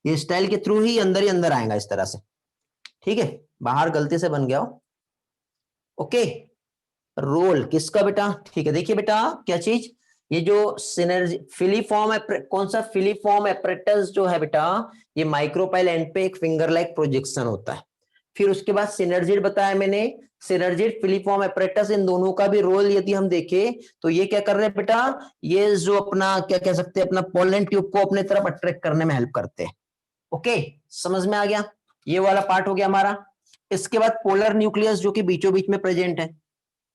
S1: ये स्टाइल के थ्रू ही अंदर आएगा इस तरह से, ठीक है, बाहर गलती से बन गया हो। ओके, रोल किसका बेटा, ठीक है। देखिए बेटा क्या चीज, ये जो सिनर्जी फिलीफॉर्म, कौन सा फिलीफॉर्म एपरेटस जो है बेटा, ये माइक्रोपाइल एंड पे एक फिंगर लाइक प्रोजेक्शन होता है। फिर उसके बाद सिनर्जिड बताया मैंने, सिनर्जिड फिलीफॉर्म एपरेटस, इन दोनों का भी रोल यदि हम देखें तो ये क्या कर रहे हैं बेटा, ये जो अपना क्या कह सकते हैं, अपना पोलन ट्यूब को अपने तरफ अट्रैक्ट करने में हेल्प करते हैं। ओके, समझ में आ गया, ये वाला पार्ट हो गया हमारा। इसके बाद पोलर न्यूक्लियस जो कि बीचों बीच में प्रेजेंट है।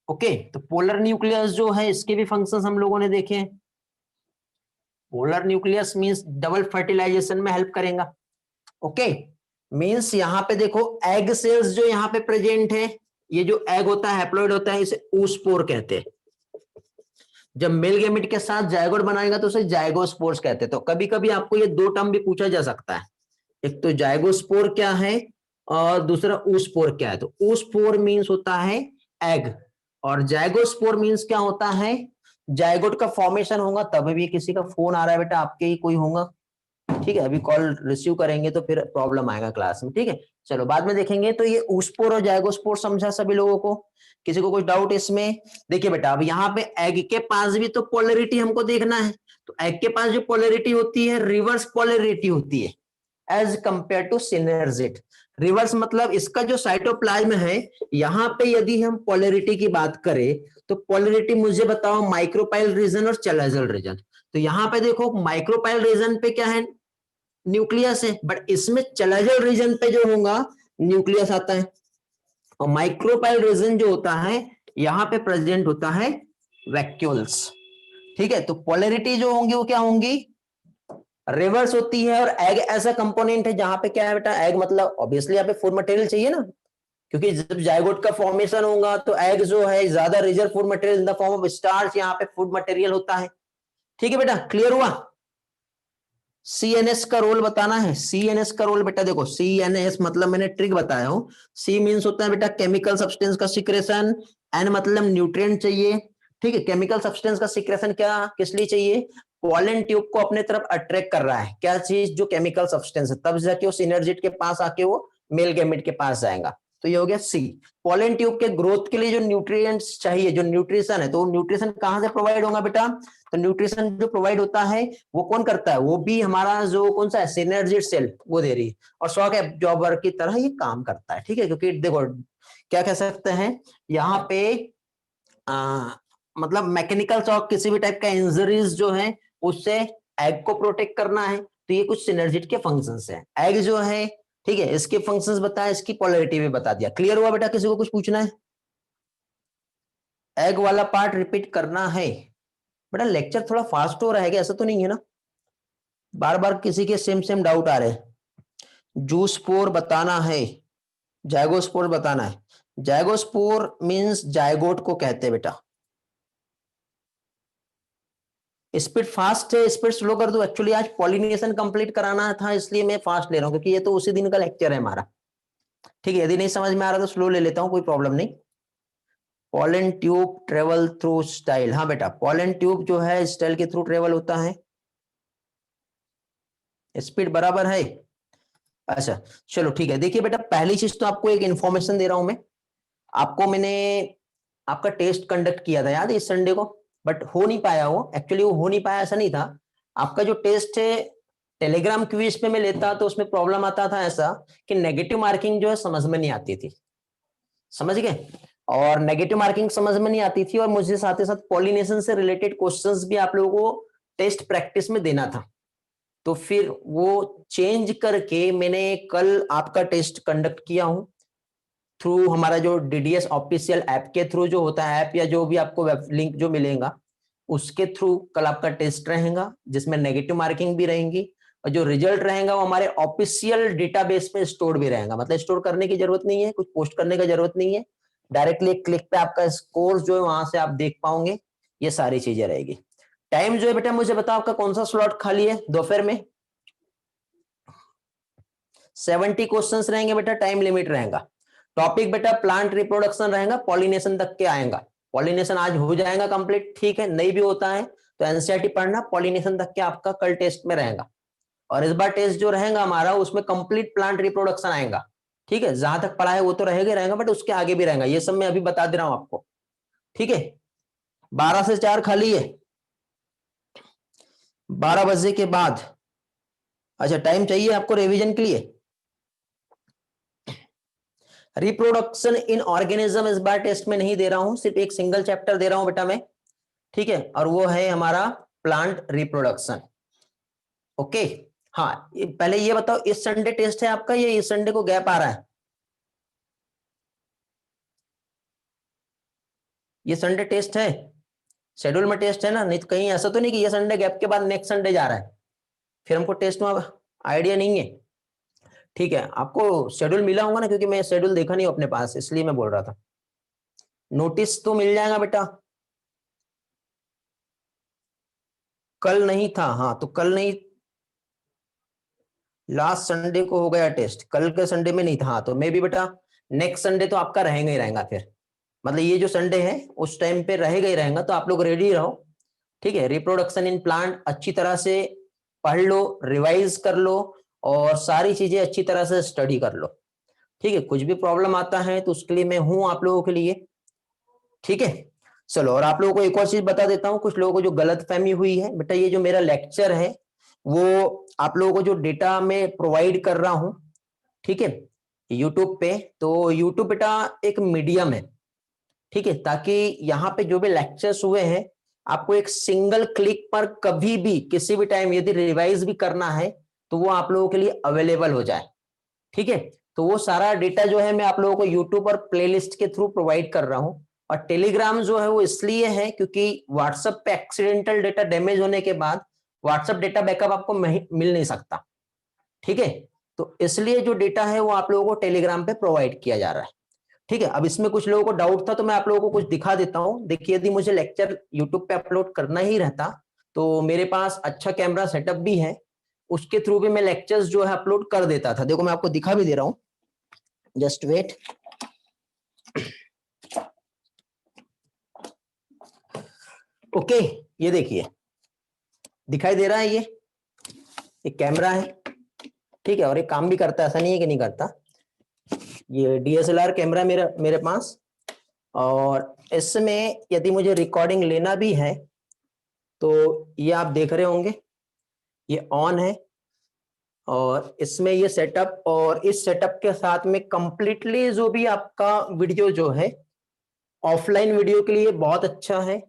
S1: ओके, तो पोलर न्यूक्लियस जो है इसके भी फंक्शंस हम लोगों ने देखे हैं। Polar nucleus means double fertilization में हेल्प करेगा। ओके, मींस यहां पे देखो एग सेल्स जो यहां पे प्रेजेंट है, ये जो एग होता है हैप्लॉइड होता है, इसे oospore कहते हैं। जब मेल गैमेट के साथ जायगोट बनाएगा तो उसे जाइगोस्पोर्स कहते हैं। तो कभी कभी आपको ये दो टर्म भी पूछा जा सकता है, एक तो जाइगोस्पोर क्या है और दूसरा oospore क्या है। तो oospore मींस होता है एग, और जाइगोस्पोर मींस क्या होता है, जायगोट का फॉर्मेशन होगा। तब भी किसी का फोन आ रहा है बेटा, आपके ही कोई होगा, ठीक है, अभी कॉल रिसीव करेंगे तो फिर प्रॉब्लम आएगा क्लास में, ठीक है, चलो बाद में देखेंगे। तो ये oospore और जाइगोस्पोर समझा सभी लोगों को, किसी को कुछ डाउट इसमें। देखिए बेटा अब यहाँ पे एग के पास भी तो पोलरिटी हमको देखना है, तो एग के पास जो पोलरिटी होती है रिवर्स पोलरिटी होती है as compare to synergid. Reverse मतलब इसका जो साइटोप्लाज्म है, यहाँ पे यदि हम पोलरिटी की बात करें तो पोलरिटी मुझे बताओ माइक्रोपाइल रीजन और चैलेजल रीजन। तो यहाँ पे देखो माइक्रोपाइल रीजन पे क्या है, न्यूक्लियस है, बट इसमें चैलेजल रीजन पे जो होगा न्यूक्लियस आता है, और माइक्रोपाइल रीजन जो होता है यहाँ पे प्रेजेंट होता है वैक्यूल्स, ठीक है। तो पोलरिटी जो होंगी वो क्या होंगी, रिवर्स होती है। और एग ऐसा कंपोनेंट है जहां पे क्या है बेटा, एग मतलब ऑब्वियसली यहाँ पे फूड मटेरियल चाहिए ना, क्योंकि जब जायगोट का फॉर्मेशन होगा तो एग जो है ज्यादा reserve food material in the form of starch, यहाँ पे फूड मटेरियल होता है, ठीक है बेटा, क्लियर हुआ। CNS का रोल बताना है, CNS का रोल बेटा देखो, CNS मतलब मैंने ट्रिक बताया हूं, C मींस होता है बेटा केमिकल सब्सटेंस का सिक्रेशन, N मतलब न्यूट्रिएंट चाहिए, ठीक है। केमिकल सब्सटेंस का सिक्रेशन क्या किस लिए चाहिए, पोलन ट्यूब को अपने तरफ अट्रैक्ट कर रहा है, क्या चीज, जो केमिकल सब्सटेंस है, तब जाके वो सिनर्जिड के पास आके वो मेल गैमेट के पास जाएगा। तो ये हो गया C। पोलन ट्यूब के ग्रोथ के लिए जो न्यूट्रिएंट्स चाहिए, जो न्यूट्रिशन है, तो न्यूट्रिशन कहां से प्रोवाइड होगा बेटा, तो न्यूट्रिशन जो प्रोवाइड होता है वो कौन करता है, वो भी हमारा जो कौन सा है सिनर्जिड सेल वो दे रही है, और शॉक एब्जॉर्बर की तरह ये काम करता है, ठीक है। क्योंकि देखो क्या कह सकते हैं यहाँ पे मतलब मैकेनिकल शॉक, किसी भी टाइप का इंजरीज जो है उससे एग को प्रोटेक्ट करना है, तो ये कुछ सिनर्जिड के फंक्शंस हैं। एग जो है, ठीक है, इसके फंक्शंस बताया, इसकी पोलरिटी भी बता दिया। क्लियर हुआ बेटा, किसी को कुछ पूछना है, एग वाला पार्ट रिपीट करना है। बेटा लेक्चर थोड़ा फास्ट हो रहा है क्या? ऐसा तो नहीं है ना? बार बार किसी के सेम डाउट आ रहे हैं। जूस्पोर बताना है, जाइगोस्पोर बताना है। जाइगोस्पोर मींस जायगोट को कहते हैं बेटा। स्पीड फास्ट है, स्पीड स्लो कर दो। एक्चुअली आज पॉलिनेशन कंप्लीट कराना था, इसलिए मैं फास्ट ले रहा हूं, क्योंकि ये तो उसी दिन का लेक्चर है हमारा। ठीक है, यदि नहीं समझ में आ रहा तो स्लो ले लेता हूं, कोई प्रॉब्लम नहीं। Pollen tube travel through style. हाँ बेटा, पॉलन ट्यूब जो है स्टाइल के थ्रू ट्रेवल होता है। स्पीड बराबर है। अच्छा चलो ठीक है। देखिए बेटा, पहली चीज तो आपको एक इंफॉर्मेशन दे रहा हूं मैं। आपको मैंने आपका टेस्ट कंडक्ट किया था, याद है, इस संडे को, बट हो नहीं पाया वो। एक्चुअली वो हो नहीं पाया ऐसा नहीं था। आपका जो टेस्ट है टेलीग्राम क्विज पे मैं लेता तो उसमें प्रॉब्लम आता था ऐसा कि नेगेटिव मार्किंग जो है समझ में नहीं आती थी। समझ गए? और नेगेटिव मार्किंग समझ में नहीं आती थी, और मुझे साथ ही साथ पॉलिनेशन से रिलेटेड क्वेश्चंस भी आप लोगों को टेस्ट प्रैक्टिस में देना था। तो फिर वो चेंज करके मैंने कल आपका टेस्ट कंडक्ट किया हूं थ्रू हमारा जो डीडीएस ऑफिशियल ऐप के थ्रू जो होता है, ऐप या जो भी आपको वेब लिंक जो मिलेगा उसके थ्रू कल आपका टेस्ट रहेगा, जिसमें नेगेटिव मार्किंग भी रहेंगी, और जो रिजल्ट रहेगा वो हमारे ऑफिशियल डेटाबेस में स्टोर भी रहेगा। मतलब स्टोर करने की जरूरत नहीं है, कुछ पोस्ट करने की जरूरत नहीं है, डायरेक्टली क्लिक पे आपका स्कोर जो है वहां से आप देख पाओगे। ये सारी चीजें रहेगी। टाइम जो है बेटा मुझे बताओ आपका कौन सा स्लॉट खाली है दोपहर में? 70 क्वेश्चंस रहेंगे बेटा, टाइम लिमिट रहेगा। टॉपिक बेटा प्लांट रिप्रोडक्शन रहेगा, पॉलिनेशन तक के आएगा। पॉलिनेशन आज हो जाएगा कंप्लीट, ठीक है, नहीं भी होता है तो एनसीईआरटी पढ़ना, पॉलिनेशन तक के आपका कल टेस्ट में रहेगा। और इस बार टेस्ट जो रहेगा हमारा उसमें कंप्लीट प्लांट रिप्रोडक्शन आएगा। ठीक है, जहां तक पढ़ा है वो तो रहेगा ही रहेगा, बट उसके आगे भी रहेगा, ये सब मैं अभी बता दे रहा हूं आपको। ठीक है, 12 से 4 खाली है, 12 बजे के बाद। अच्छा, टाइम चाहिए आपको रिवीजन के लिए? रिप्रोडक्शन इन ऑर्गेनिज्म इस बार टेस्ट में नहीं दे रहा हूं, सिर्फ एक सिंगल चैप्टर दे रहा हूं बेटा मैं। ठीक है, और वो है हमारा प्लांट रिप्रोडक्शन। ओके। हाँ, पहले ये बताओ, इस संडे टेस्ट है आपका या इस संडे को गैप आ रहा है? ये संडे टेस्ट है, शेड्यूल में टेस्ट है ना? नहीं तो कहीं ऐसा तो नहीं कि ये संडे गैप के बाद नेक्स्ट संडे जा रहा है, फिर हमको टेस्ट में आइडिया नहीं है। ठीक है, आपको शेड्यूल मिला होगा ना, क्योंकि मैं शेड्यूल देखा नहीं अपने पास, इसलिए मैं बोल रहा था। नोटिस तो मिल जाएगा बेटा। कल नहीं था, हाँ तो कल नहीं, लास्ट संडे को हो गया टेस्ट, कल के संडे में नहीं था। हाँ तो मे भी बेटा नेक्स्ट संडे तो आपका रहेगा ही रहेगा फिर। मतलब ये जो संडे है उस टाइम पे रहेगा ही रहेगा, तो आप लोग रेडी रहो। ठीक है, रिप्रोडक्शन इन प्लांट अच्छी तरह से पढ़ लो, रिवाइज कर लो, और सारी चीजें अच्छी तरह से स्टडी कर लो। ठीक है, कुछ भी प्रॉब्लम आता है तो उसके लिए मैं हूं आप लोगों के लिए। ठीक है, चलो, और आप लोगों को एक और चीज बता देता हूं, कुछ लोगों को जो गलत फहमी हुई है बेटा, ये जो मेरा लेक्चर है वो आप लोगों को जो डेटा में प्रोवाइड कर रहा हूं, ठीक है, यूट्यूब पे, तो यूट्यूब बेटा एक मीडियम है। ठीक है, ताकि यहाँ पे जो भी लेक्चर्स हुए हैं आपको एक सिंगल क्लिक पर कभी भी किसी भी टाइम यदि रिवाइज भी करना है तो वो आप लोगों के लिए अवेलेबल हो जाए। ठीक है, तो वो सारा डेटा जो है मैं आप लोगों को यूट्यूब और प्लेलिस्ट के थ्रू प्रोवाइड कर रहा हूं। और टेलीग्राम जो है वो इसलिए है क्योंकि व्हाट्सएप पे एक्सीडेंटल डेटा डैमेज होने के बाद व्हाट्सएप डेटा बैकअप आपको मिल नहीं सकता। ठीक है, तो इसलिए जो डेटा है वो आप लोगों को टेलीग्राम पे प्रोवाइड किया जा रहा है। ठीक है, अब इसमें कुछ लोगों को डाउट था तो मैं आप लोगों को कुछ दिखा देता हूं। देखिए, यदि मुझे लेक्चर यूट्यूब पे अपलोड करना ही रहता तो मेरे पास अच्छा कैमरा सेटअप भी है, उसके थ्रू भी मैं लेक्चर्स जो है अपलोड कर देता था। देखो मैं आपको दिखा भी दे रहा हूं, जस्ट वेट। ओके, ये देखिए दिखाई दे रहा है, ये एक कैमरा है। ठीक है, और ये काम भी करता है, ऐसा नहीं है कि नहीं करता। ये डीएसएलआर कैमरा मेरे पास, और इसमें यदि मुझे रिकॉर्डिंग लेना भी है तो ये आप देख रहे होंगे, ये ऑन है, और इसमें ये सेटअप, और इस सेटअप के साथ में कंप्लीटली जो भी आपका वीडियो जो है ऑफलाइन वीडियो के लिए बहुत अच्छा है,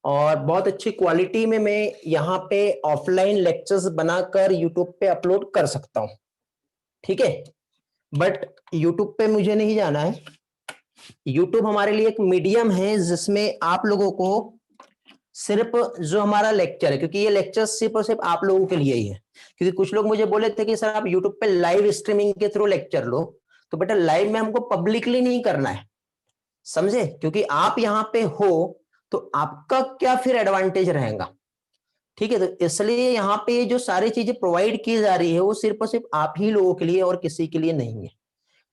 S1: और बहुत अच्छी क्वालिटी में मैं यहाँ पे ऑफलाइन लेक्चर्स बनाकर यूट्यूब पे अपलोड कर सकता हूँ। ठीक है, बट यूट्यूब पे मुझे नहीं जाना है। यूट्यूब हमारे लिए एक मीडियम है जिसमें आप लोगों को सिर्फ जो हमारा लेक्चर है, क्योंकि ये लेक्चर सिर्फ और सिर्फ आप लोगों के लिए ही है, क्योंकि कुछ लोग मुझे बोले थे कि सर आप यूट्यूब पे लाइव स्ट्रीमिंग के थ्रू लेक्चर लो, तो बेटा लाइव में हमको पब्लिकली नहीं करना है, समझे, क्योंकि आप यहाँ पे हो तो आपका क्या फिर एडवांटेज रहेगा, ठीक है। तो इसलिए यहाँ पे जो सारी चीजें प्रोवाइड की जा रही है वो सिर्फ और सिर्फ आप ही लोगों के लिए और किसी के लिए नहीं है।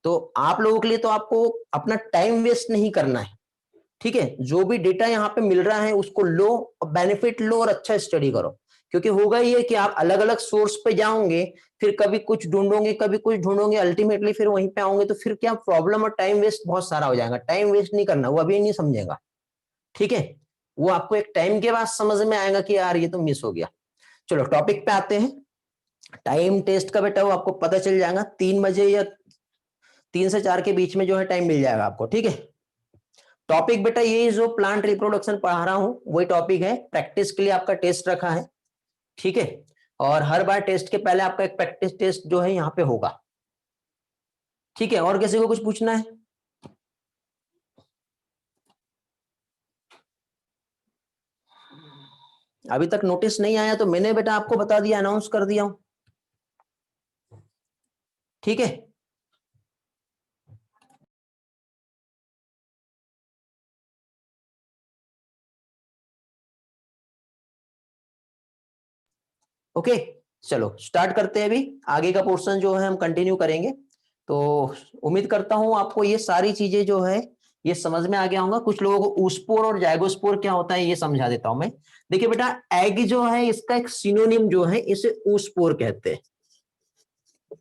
S1: तो आप लोगों के लिए तो आपको अपना टाइम वेस्ट नहीं करना है, ठीक है। जो भी डेटा यहाँ पे मिल रहा है उसको लो, बेनिफिट लो और अच्छा स्टडी करो, क्योंकि होगा ये कि आप अलग अलग सोर्स पे जाओगे, फिर कभी कुछ ढूंढोगे कभी कुछ ढूंढोगे, अल्टीमेटली फिर वहीं पे आओगे तो फिर क्या प्रॉब्लम और टाइम वेस्ट बहुत सारा हो जाएगा। टाइम वेस्ट नहीं करना, वो अभी नहीं समझेगा, ठीक है। वो आपको एक टाइम के बाद समझ में आएगा कि यार ये तो मिस हो गया। चलो टॉपिक पे आते हैं। टाइम टेस्ट का बेटा वो आपको पता चल जाएगा 3 बजे या 3 से 4 के बीच में जो है टाइम मिल जाएगा आपको, ठीक है। टॉपिक बेटा ये जो प्लांट रिप्रोडक्शन पढ़ा रहा हूं वही टॉपिक है, प्रैक्टिस के लिए आपका टेस्ट रखा है, ठीक है। और हर बार टेस्ट के पहले आपका एक प्रैक्टिस टेस्ट जो है यहाँ पे होगा, ठीक है। और किसी को कुछ पूछना है? अभी तक नोटिस नहीं आया तो मैंने बेटा आपको बता दिया, अनाउंस कर दिया हूं, ठीक है। ओके चलो स्टार्ट करते हैं। अभी आगे का पोर्शन जो है हम कंटिन्यू करेंगे, तो उम्मीद करता हूं आपको ये सारी चीजें जो है ये समझ में आ गया होगा। कुछ लोगों को ऊस्पोर और जाइगोस्पोर क्या होता है ये समझा देता हूं मैं। देखिए बेटा एग जो है इसका एक सिनोनिम जो है इसे ऊस्पोर कहते हैं,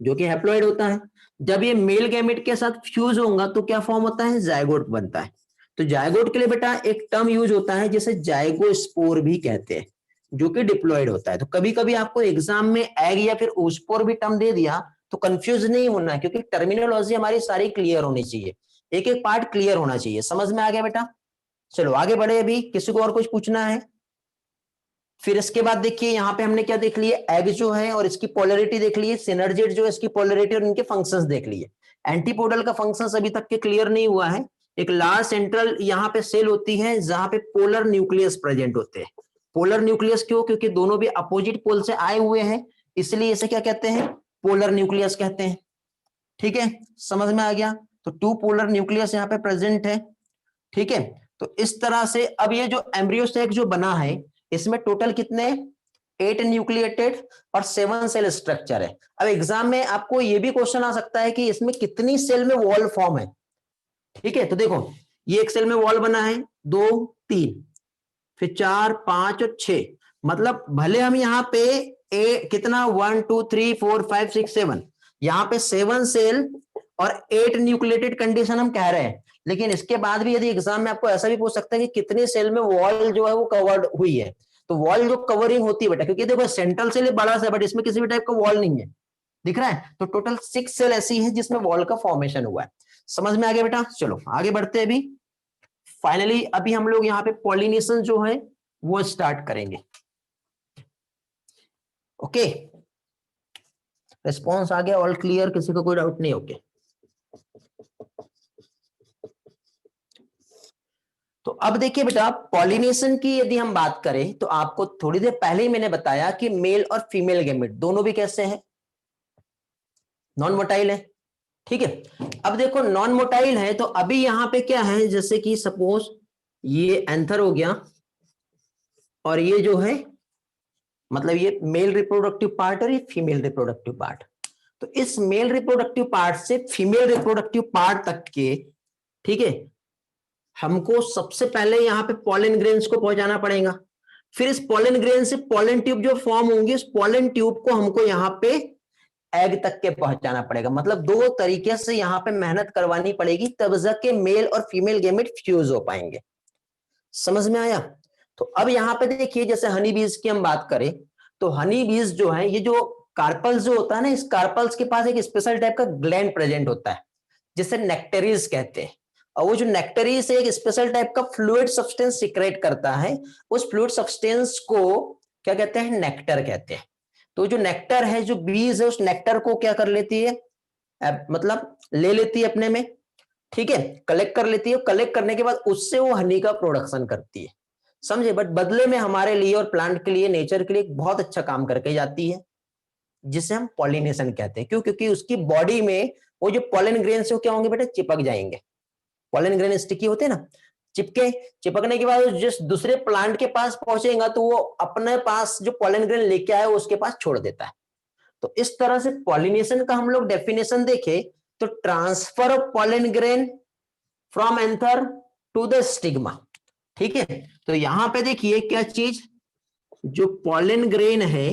S1: जो कि हैप्लॉइड होता है। जब ये मेल गैमेट के साथ फ्यूज होगा तो क्या फॉर्म होता है? जायगोट बनता है। तो जायगोट के लिए बेटा एक टर्म यूज होता है जिसे जाइगोस्पोर भी कहते हैं, जो कि डिप्लॉयड होता है। तो कभी कभी आपको एग्जाम में एग या फिर ओस्पोर भी टर्म दे दिया तो कंफ्यूज नहीं होना है, क्योंकि टर्मिनोलॉजी हमारी सारी क्लियर होनी चाहिए, एक एक पार्ट क्लियर होना चाहिए। समझ में आ गया बेटा? चलो आगे बढ़े। अभी किसी को और कुछ पूछना है? फिर इसके बाद देखिए यहाँ पे हमने क्या देख लिया, एग जो है और इसकी पोलरिटी देख ली, सिनर्जेट जो है इसकी पोलरिटी और इनके फंक्शंस देख लिए। एंटीपोडल का फंक्शंस अभी तक के क्लियर नहीं हुआ है। एक लार्ज सेंट्रल यहाँ पे सेल होती है जहां पे पोलर न्यूक्लियस प्रेजेंट होते हैं। पोलर न्यूक्लियस क्यों? क्योंकि दोनों भी अपोजिट पोल से आए हुए हैं, इसलिए इसे क्या कहते हैं? पोलर न्यूक्लियस कहते हैं, ठीक है। समझ में आ गया? तो 2 पोलर न्यूक्लियस यहाँ पे प्रेजेंट है, ठीक है। तो इस तरह से अब ये जो एम्ब्रियो सेक जो बना है इसमें टोटल कितने 8 न्यूक्लिएटेड और 7 सेल स्ट्रक्चर है। अब एग्जाम में आपको ये भी क्वेश्चन आ सकता है कि इसमें कितनी सेल में वॉल फॉर्म है, ठीक है। तो देखो ये एक सेल में वॉल बना है 2 3 फिर 4 5 और 6, मतलब भले हम यहाँ पे कितना 1 2 3 4 5 6 7 यहाँ पे 7 सेल और 8 न्यूक्लिएटेड कंडीशन हम कह रहे हैं, लेकिन इसके बाद भी यदि एग्जाम में आपको ऐसा भी पूछ सकता है कि कितने सेल में वॉल जो है वो कवर्ड हुई है, तो वॉल जो कवरिंग होती है बेटा, क्योंकि देखो सेंट्रल सेल बड़ा सा बट इसमें किसी भी टाइप का वॉल नहीं है, दिख रहा है। तो टोटल 6 सेल ऐसी है जिसमें वॉल का फॉर्मेशन हुआ है। समझ में आ गया बेटा? चलो आगे बढ़ते हैं। अभी फाइनली अभी हम लोग यहाँ पे पॉलिनेशन जो है वो स्टार्ट करेंगे। ओके रिस्पॉन्स आ गया? All clear? किसी को कोई डाउट नहीं? ओके तो अब देखिए बेटा पॉलिनेशन की यदि हम बात करें तो आपको थोड़ी देर पहले ही मैंने बताया कि मेल और फीमेल गैमेट दोनों भी कैसे हैं? नॉन मोटाइल है, ठीक है। अब देखो नॉन मोटाइल है तो अभी यहां पे क्या है, जैसे कि सपोज ये एंथर हो गया और ये जो है मतलब ये मेल रिप्रोडक्टिव पार्ट और ये फीमेल रिप्रोडक्टिव पार्ट। तो इस मेल रिप्रोडक्टिव पार्ट से फीमेल रिप्रोडक्टिव पार्ट तक के, ठीक है, हमको सबसे पहले यहाँ पे पॉलन ग्रेन्स को पहुंचाना पड़ेगा। फिर इस पॉलन ग्रेन से पॉलन ट्यूब जो फॉर्म होंगे उस पॉलन ट्यूब को हमको यहाँ पे एग तक के पहुंचाना पड़ेगा। मतलब 2 तरीके से यहाँ पे मेहनत करवानी पड़ेगी तब जाके मेल और फीमेल गैमेट फ्यूज हो पाएंगे। समझ में आया? तो अब यहाँ पे देखिए जैसे हनी बीज की हम बात करें तो हनी बीज जो है ये जो कार्पल्स जो होता है ना, इस कार्पल्स के पास एक स्पेशल टाइप का ग्लैंड प्रेजेंट होता है जिसे नेक्टरीज कहते हैं। और वो जो नेक्टरीज एक स्पेशल टाइप का फ्लूइड सब्सटेंस सिक्रेट करता है, उस फ्लूइड सब्सटेंस को क्या कहते हैं? नेक्टर कहते हैं। तो जो नेक्टर है, जो बीज है, उस नेक्टर को क्या कर लेती है? मतलब ले लेती है अपने में, ठीक है, कलेक्ट कर लेती है। कलेक्ट करने के बाद उससे वो हनी का प्रोडक्शन करती है। समझे, बट बदले में हमारे लिए और प्लांट के लिए, नेचर के लिए एक बहुत अच्छा काम करके जाती है, जिसे हम पॉलिनेशन कहते हैं। क्यों? क्योंकि उसकी बॉडी में वो जो पॉलन ग्रेन्स क्या होंगे बेटा, चिपक जाएंगे। पॉलन ग्रेन स्टिकी होते हैं ना, चिपकने के बाद जिस दूसरे प्लांट के पास पहुंचेगा तो वो अपने पास जो पॉलन ग्रेन लेके आए उसके पास छोड़ देता है। तो इस तरह से पॉलिनेशन का हम लोग डेफिनेशन देखें तो transfer of pollen grain from anther to the stigma. ठीक है, तो यहां पे देखिए क्या चीज, जो पॉलन ग्रेन है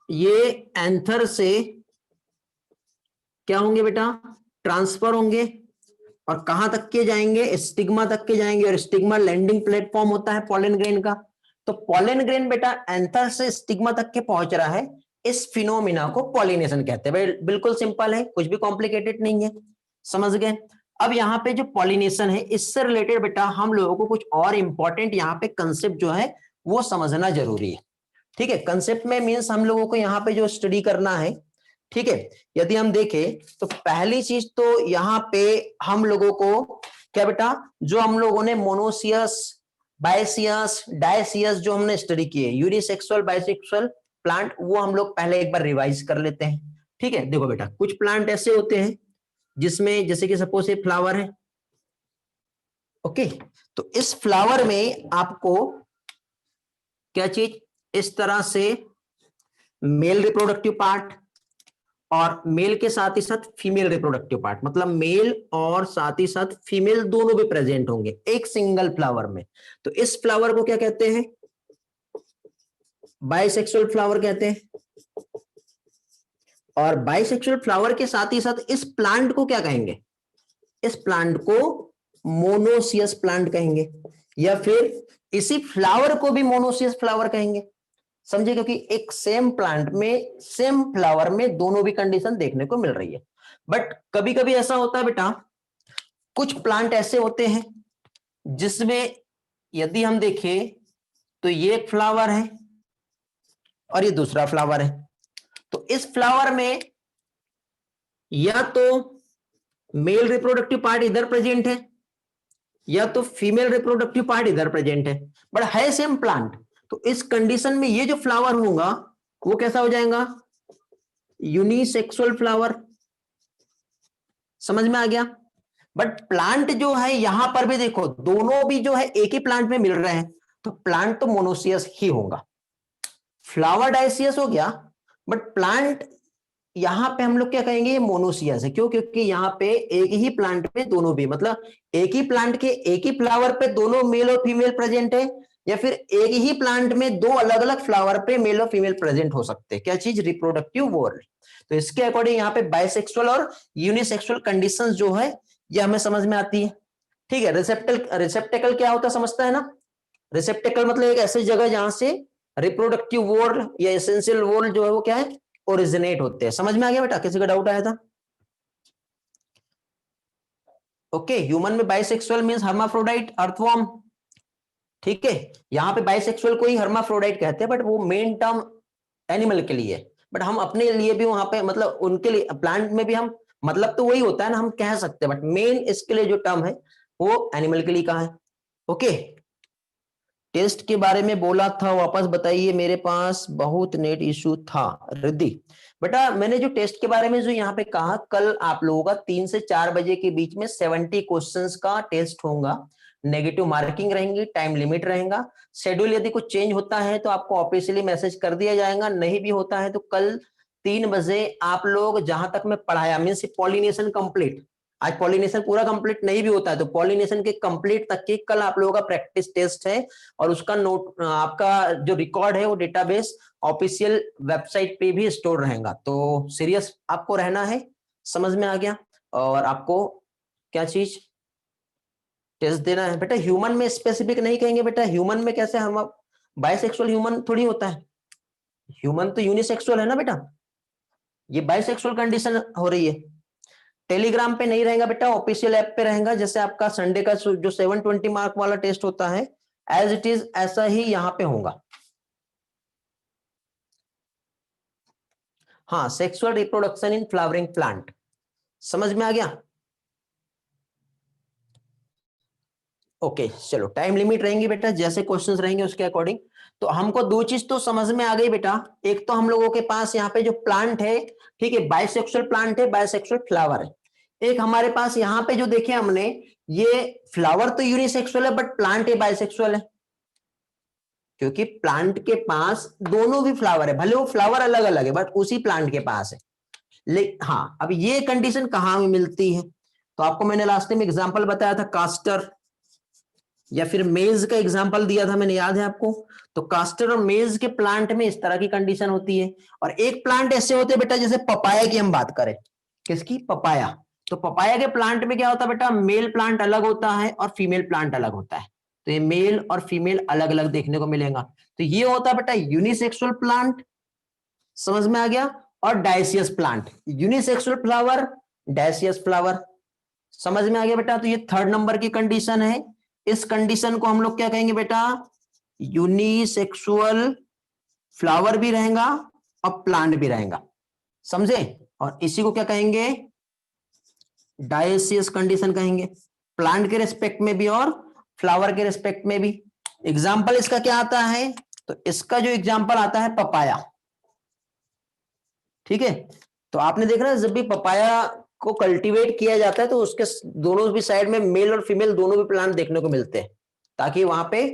S1: ये एंथर से क्या होंगे बेटा, ट्रांसफर होंगे, और कहां तक के जाएंगे, स्टिग्मा तक के जाएंगे, और स्टिग्मा लैंडिंग प्लेटफॉर्म होता है पॉलन ग्रेन का। तो पॉलन ग्रेन बेटा एंथर से स्टिग्मा तक के पहुंच रहा है, इस फिनोमिना को पॉलिनेशन कहते हैं। बिल्कुल सिंपल है, कुछ भी कॉम्प्लिकेटेड नहीं है, समझ गए। अब यहाँ पे जो पॉलिनेशन है इससे रिलेटेड बेटा हम लोगों को कुछ और इंपॉर्टेंट यहाँ पे कंसेप्ट जो है वो समझना जरूरी है। ठीक है, कंसेप्ट में मीन्स हम लोगों को यहाँ पे जो स्टडी करना है, ठीक है, यदि हम देखें तो पहली चीज तो यहाँ पे हम लोगों को क्या बेटा, जो हम लोगों ने मोनोसियस, बायसियस, डायसियस जो हमने स्टडी किए, यूनिसेक्सुअल, बायसेक्सुअल प्लांट, वो हम लोग पहले एक बार रिवाइज कर लेते हैं। ठीक है, देखो बेटा कुछ प्लांट ऐसे होते हैं जिसमें, जैसे कि सपोज ये फ्लावर है, ओके, तो इस फ्लावर में आपको क्या चीज, इस तरह से मेल रिप्रोडक्टिव पार्ट और मेल के साथ ही साथ फीमेल रिप्रोडक्टिव पार्ट, मतलब मेल और साथ ही साथ फीमेल दोनों भी प्रेजेंट होंगे एक सिंगल फ्लावर में। तो इस फ्लावर को क्या कहते हैं, बाइसेक्सुअल फ्लावर कहते हैं। और बाइसेक्सुअल फ्लावर के साथ ही साथ इस प्लांट को क्या कहेंगे, इस प्लांट को मोनोसियस प्लांट कहेंगे, या फिर इसी फ्लावर को भी मोनोसियस फ्लावर कहेंगे। समझे, क्योंकि एक सेम प्लांट में, सेम फ्लावर में दोनों भी कंडीशन देखने को मिल रही है। बट कभी कभी ऐसा होता है बेटा, कुछ प्लांट ऐसे होते हैं जिसमें यदि हम देखें तो ये एक फ्लावर है और ये दूसरा फ्लावर है। तो इस फ्लावर में या तो मेल रिप्रोडक्टिव पार्ट इधर प्रेजेंट है या तो फीमेल रिप्रोडक्टिव पार्ट इधर प्रेजेंट है, बट है सेम प्लांट। तो इस कंडीशन में ये जो फ्लावर होगा वो कैसा हो जाएगा, यूनिसेक्सुअल फ्लावर। समझ में आ गया। बट प्लांट जो है यहां पर भी देखो, दोनों भी जो है एक ही प्लांट में मिल रहे हैं, तो प्लांट तो मोनोसियस ही होगा। फ्लावर डायसियस हो गया, बट प्लांट यहां पे हम लोग क्या कहेंगे, ये मोनोसियस है। क्यों? क्योंकि यहाँ पे एक ही प्लांट पे दोनों भी, मतलब एक ही प्लांट के एक ही फ्लावर पे दोनों मेल और फीमेल प्रेजेंट है, या फिर एक ही प्लांट में दो अलग अलग फ्लावर पे मेल और फीमेल प्रेजेंट हो सकते हैं। क्या चीज, रिप्रोडक्टिव वर्ल्ड। तो इसके अकॉर्डिंग यहाँ पे बाइसेक्सुअल और यूनिसेक्सुअल कंडीशंस जो है ये हमें समझ में आती है। ठीक है, रिसेप्टेकल क्या होता है समझता है ना। रिसेप्टेकल मतलब एक ऐसी जगह जहां से रिप्रोडक्टिव वर्ल्ड या एसेंशियल वर्ल्ड जो है वो क्या है, ओरिजिनेट होते हैं। समझ में आ गया बेटा, किसी का डाउट आया था? ओके, ह्यूमन में बाइसेक्सुअल मींस हर्माफ्रोडाइट, अर्थवॉर्म। ठीक है, यहाँ पे बाइसेक्सुअल को ही हर्माफ्रोडाइट कहते हैं, बट वो मेन टर्म एनिमल के लिए, बट हम अपने लिए भी वहां पे, मतलब उनके लिए प्लांट में भी हम, मतलब तो वही होता है ना, हम कह सकते हैं, बट मेन इसके लिए जो टर्म है वो एनिमल के लिए कहा है। ओके, टेस्ट के बारे में बोला था, वापस बताइए, मेरे पास बहुत नेट इशू था। रिद्धि बेटा, मैंने जो टेस्ट के बारे में जो यहाँ पे कहा, कल आप लोगों का 3 से 4 बजे के बीच में 70 क्वेश्चंस का टेस्ट होगा। नेगेटिव मार्किंग रहेंगी, टाइम लिमिट रहेगा। शेड्यूल यदि कुछ चेंज होता है तो आपको ऑफिशियली मैसेज कर दिया जाएगा, नहीं भी होता है तो कल 3 बजे आप लोग, जहां तक मैं पढ़ाया मीन्स पॉलिनेशन कंप्लीट, आज पॉलिनेशन पूरा कंप्लीट नहीं भी होता है तो पॉलिनेशन के कंप्लीट तक के कल आप लोगों का प्रैक्टिस टेस्ट है, और उसका नोट, आपका जो रिकॉर्ड है वो डेटाबेस ऑफिशियल वेबसाइट पे भी स्टोर रहेगा। तो सीरियस आपको रहना है, समझ में आ गया। और आपको क्या चीज, टेस्ट देना है बेटा। ह्यूमन में स्पेसिफिक नहीं कहेंगे बेटा, ह्यूमन में कैसे, हम बाइसेक्सुअल ह्यूमन थोड़ी होता है, ह्यूमन तो यूनिसेक्सुअल है ना बेटा, ये बाइसेक्सुअल कंडीशन हो रही है। टेलीग्राम पे नहीं रहेगा बेटा, ऑफिशियल ऐप पे रहेगा। जैसे आपका संडे का जो 720 मार्क वाला टेस्ट होता है, एज इट इज ऐसा ही यहाँ पे होगा। हाँ, sexual reproduction in flowering plant, समझ में आ गया। ओके चलो, टाइम लिमिट रहेंगी बेटा, जैसे क्वेश्चंस रहेंगे उसके अकॉर्डिंग। तो हमको दो चीज तो समझ में आ गई बेटा, एक तो हम लोगों के पास यहाँ पे जो प्लांट है, ठीक है, बाइसेक्सुअल प्लांट है, बाइसेक्सुअल फ्लावर है। एक हमारे पास यहाँ पे जो देखे हमने, ये फ्लावर तो यूनिसेक्सुअल है बट प्लांट ये बाइसेक्सुअल है, क्योंकि प्लांट के पास दोनों भी फ्लावर है, भले वो फ्लावर अलग अलग है बट उसी प्लांट के पास है। हाँ, अब ये कंडीशन कहां में मिलती है, तो आपको मैंने लास्ट में एग्जांपल बताया था कास्टर या फिर मेज का एग्जांपल दिया था मैंने, याद है आपको। तो कास्टर और मेज के प्लांट में इस तरह की कंडीशन होती है। और एक प्लांट ऐसे होते हैं बेटा, जैसे पपाया की हम बात करें, किसकी, पपाया। तो पपाया के प्लांट में क्या होता है बेटा, मेल प्लांट अलग होता है और फीमेल प्लांट अलग होता है। तो ये मेल और फीमेल अलग अलग देखने को मिलेगा। तो ये होता है बेटा यूनिसेक्सुअल प्लांट, समझ में आ गया। और dioecious plant, unisexual flower, dioecious flower, समझ में आ गया बेटा। तो ये थर्ड नंबर की कंडीशन है। इस कंडीशन को हम लोग क्या कहेंगे बेटा, यूनिसेक्सुअल फ्लावर भी रहेगा और प्लांट भी रहेगा, समझे। और इसी को क्या कहेंगे, डायसियस कंडीशन कहेंगे, प्लांट के रिस्पेक्ट में भी और फ्लावर के रिस्पेक्ट में भी। एग्जाम्पल इसका क्या आता है, तो इसका जो एग्जाम्पल आता है पपाया, ठीक है। तो आपने देखा ना, जब भी पपाया को कल्टीवेट किया जाता है तो उसके दोनों भी साइड में मेल और फीमेल दोनों भी प्लांट देखने को मिलते हैं, ताकि वहां पे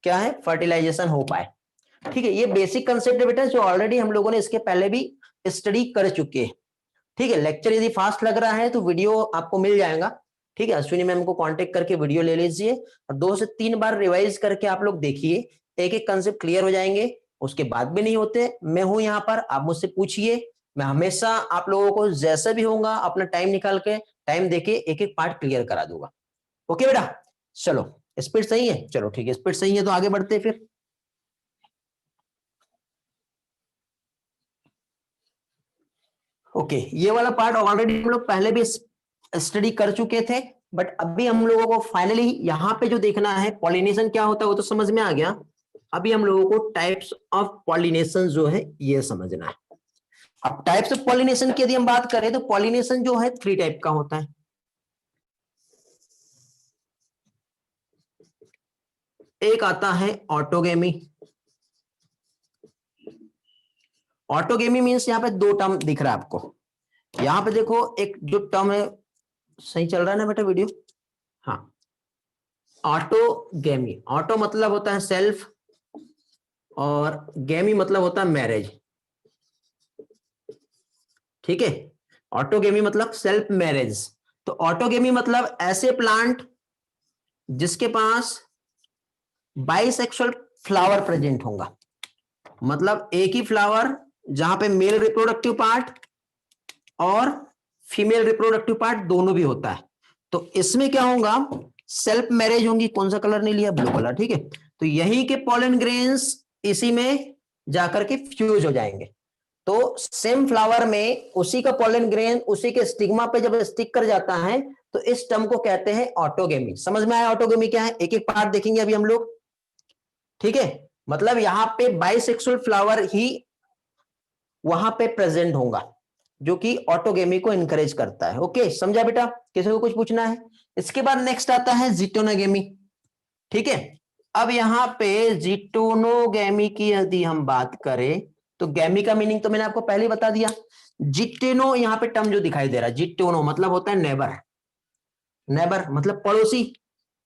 S1: क्या है, फर्टिलाइजेशन हो पाए, ठीक है। ये बेसिक कंसेप्ट है बेटा, जो ऑलरेडी हम लोगों ने इसके पहले भी स्टडी कर चुके हैं, ठीक है। लेक्चर यदि फास्ट लग रहा है तो वीडियो आपको मिल जाएगा, ठीक है। अश्विनी मैम को कांटेक्ट करके वीडियो ले लीजिए और 2 से 3 बार रिवाइज करके आप लोग देखिए, एक एक कंसेप्ट क्लियर हो जाएंगे। उसके बाद भी नहीं होते, मैं हूं यहाँ पर, आप मुझसे पूछिए, मैं हमेशा आप लोगों को जैसे भी होगा अपना टाइम निकाल के, टाइम देके एक एक पार्ट क्लियर करा दूंगा। ओके बेटा, चलो स्पीड सही है, चलो ठीक है, स्पीड सही है तो आगे बढ़ते फिर। ओके, ये वाला पार्ट ऑलरेडी हम लोग पहले भी स्टडी कर चुके थे, बट अभी हम लोगों को फाइनली यहाँ पे जो देखना है, पॉलिनेशन क्या होता है वो तो समझ में आ गया। अभी हम लोगों को टाइप्स ऑफ पॉलिनेशन जो है ये समझना है। अब टाइप्स ऑफ पॉलिनेशन की यदि हम बात करें तो पॉलिनेशन जो है 3 टाइप का होता है। एक आता है ऑटोगेमी। ऑटोगेमी मीन्स यहाँ पे 2 टर्म दिख रहा है आपको, यहाँ पे देखो एक जो टर्म है, सही चल रहा है ना बेटा वीडियो, हाँ। ऑटोगेमी, ऑटो मतलब होता है सेल्फ और गेमी मतलब होता है मैरिज, ठीक है। ऑटोगेमी मतलब सेल्फ मैरिज। तो ऑटोगेमी मतलब ऐसे प्लांट जिसके पास बाइसेक्सुअल फ्लावर प्रेजेंट होगा, मतलब एक ही फ्लावर जहां पे मेल रिप्रोडक्टिव पार्ट और फीमेल रिप्रोडक्टिव पार्ट दोनों भी होता है। तो इसमें क्या होगा, सेल्फ मैरिज होंगी। कौन सा कलर नहीं लिया, ब्लू कलर, ठीक है। तो यही के पॉलन ग्रेन्स इसी में जाकर के फ्यूज हो जाएंगे। तो सेम फ्लावर में उसी का पॉलन ग्रेन उसी के स्टिग्मा पे जब स्टिक कर जाता है तो इस टर्म को कहते हैं ऑटोगेमी। समझ में आया ऑटोगेमी क्या है, एक एक पार्ट देखेंगे अभी हम लोग, ठीक है। मतलब यहां पे बाइसेक्सुअल फ्लावर ही वहां पे प्रेजेंट होगा, जो कि ऑटोगेमी को इनकरेज करता है। ओके, समझा बेटा, किसी को कुछ पूछना है। इसके बाद नेक्स्ट आता है जिटोनोगेमी, ठीक है। अब यहाँ पे जिटोनोगेमी की यदि हम बात करें तो गैमी का मीनिंग तो मैंने आपको पहले ही बता दिया। जिटेनो यहाँ पे टर्म जो दिखाई दे रहा है, जिटोनो मतलब होता है नेबर, नेबर मतलब पड़ोसी।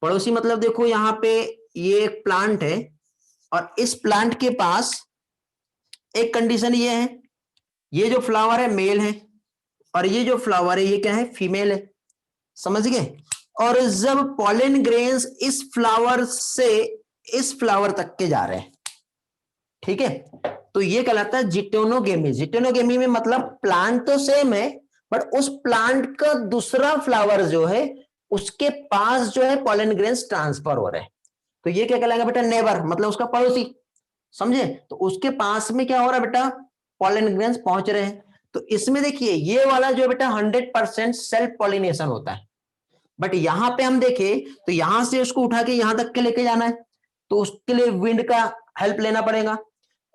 S1: पड़ोसी मतलब देखो यहाँ पे ये एक प्लांट है और इस प्लांट के पास एक कंडीशन ये है, ये जो फ्लावर है मेल है और ये जो फ्लावर है ये क्या है, फीमेल है, समझ गए। और जब पॉलन ग्रेन्स इस फ्लावर से इस फ्लावर तक के जा रहे हैं, ठीक है, तो ये कहलाता है जिटोनोगेमी। जिटोनोगेमी में मतलब प्लांट तो सेम है बट उस प्लांट का दूसरा फ्लावर जो है उसके पास जो है पॉलन ग्रेन्स ट्रांसफर हो रहे हैं। तो ये क्या कहलाएगा बेटा, नेबर मतलब उसका पड़ोसी, समझे। तो उसके पास में क्या हो रहा है बेटा, पॉलन ग्रेन्स पहुंच रहे हैं। तो इसमें देखिए ये वाला जो बेटा 100% सेल्फ पॉलिनेशन होता है, बट यहां पे हम देखें तो यहां से उसको उठा के यहां तक के लेके जाना है, तो उसके लिए विंड का हेल्प लेना पड़ेगा,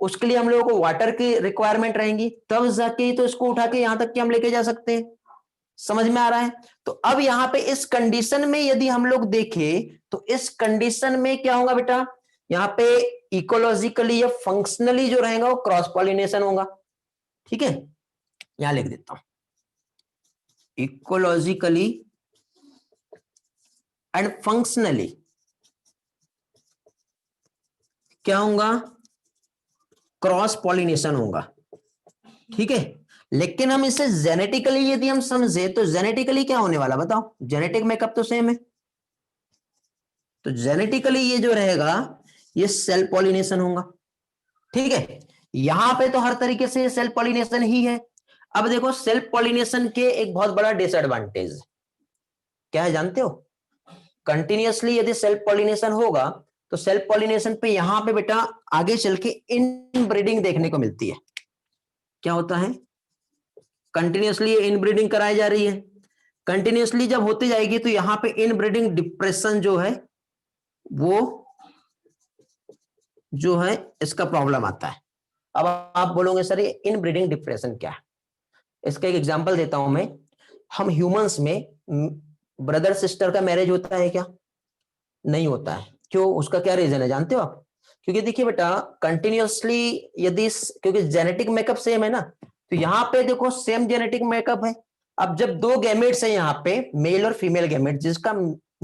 S1: उसके लिए हम लोगों को वाटर की रिक्वायरमेंट रहेंगी, तब जाके तो इसको उठा के यहां तक के हम लेके जा सकते हैं। समझ में आ रहा है? तो अब यहां पे इस कंडीशन में यदि हम लोग देखें तो इस कंडीशन में क्या होगा बेटा, यहां पे इकोलॉजिकली या फंक्शनली जो रहेगा वो क्रॉस पॉलिनेशन होगा। ठीक है, यहां लिख देता हूं, इकोलॉजिकली एंड फंक्शनली क्या होगा, क्रॉस पॉलिनेशन होगा। ठीक है, लेकिन हम इसे जेनेटिकली यदि हम समझे तो जेनेटिकली क्या होने वाला बताओ, जेनेटिक मेकअप तो सेम है, तो जेनेटिकली ये जो रहेगा ये सेल्फ पॉलिनेशन होगा। ठीक है, यहां पे तो हर तरीके से सेल्फ पॉलिनेशन ही है। अब देखो सेल्फ पॉलिनेशन के एक बहुत बड़ा डिसएडवांटेज क्या है जानते हो, कंटिन्यूअसली यदि सेल्फ पॉलिनेशन होगा तो सेल्फ पॉलिनेशन पे यहां पे बेटा आगे चल के इनब्रीडिंग देखने को मिलती है। क्या होता है, कंटिन्यूअसली इनब्रीडिंग कराई जा रही है, कंटिन्यूअसली जब होती जाएगी तो यहां पे इनब्रीडिंग डिप्रेशन जो है वो जो है इसका प्रॉब्लम आता है। अब आप बोलोगे सर ये इनब्रीडिंग डिप्रेशन क्या है, इसका एक एग्जांपल देता हूं मैं। हम ह्यूमंस में ब्रदर सिस्टर का मैरिज होता है क्या, नहीं होता है। क्यों, उसका क्या रीजन है जानते हो आप? क्योंकि देखिए बेटा कंटिन्यूअसली यदि, क्योंकि जेनेटिक मेकअप सेम है ना, तो यहां पे देखो सेम जेनेटिक मेकअप है। अब जब दो गैमेट्स है यहाँ पे मेल और फीमेल गैमेट जिसका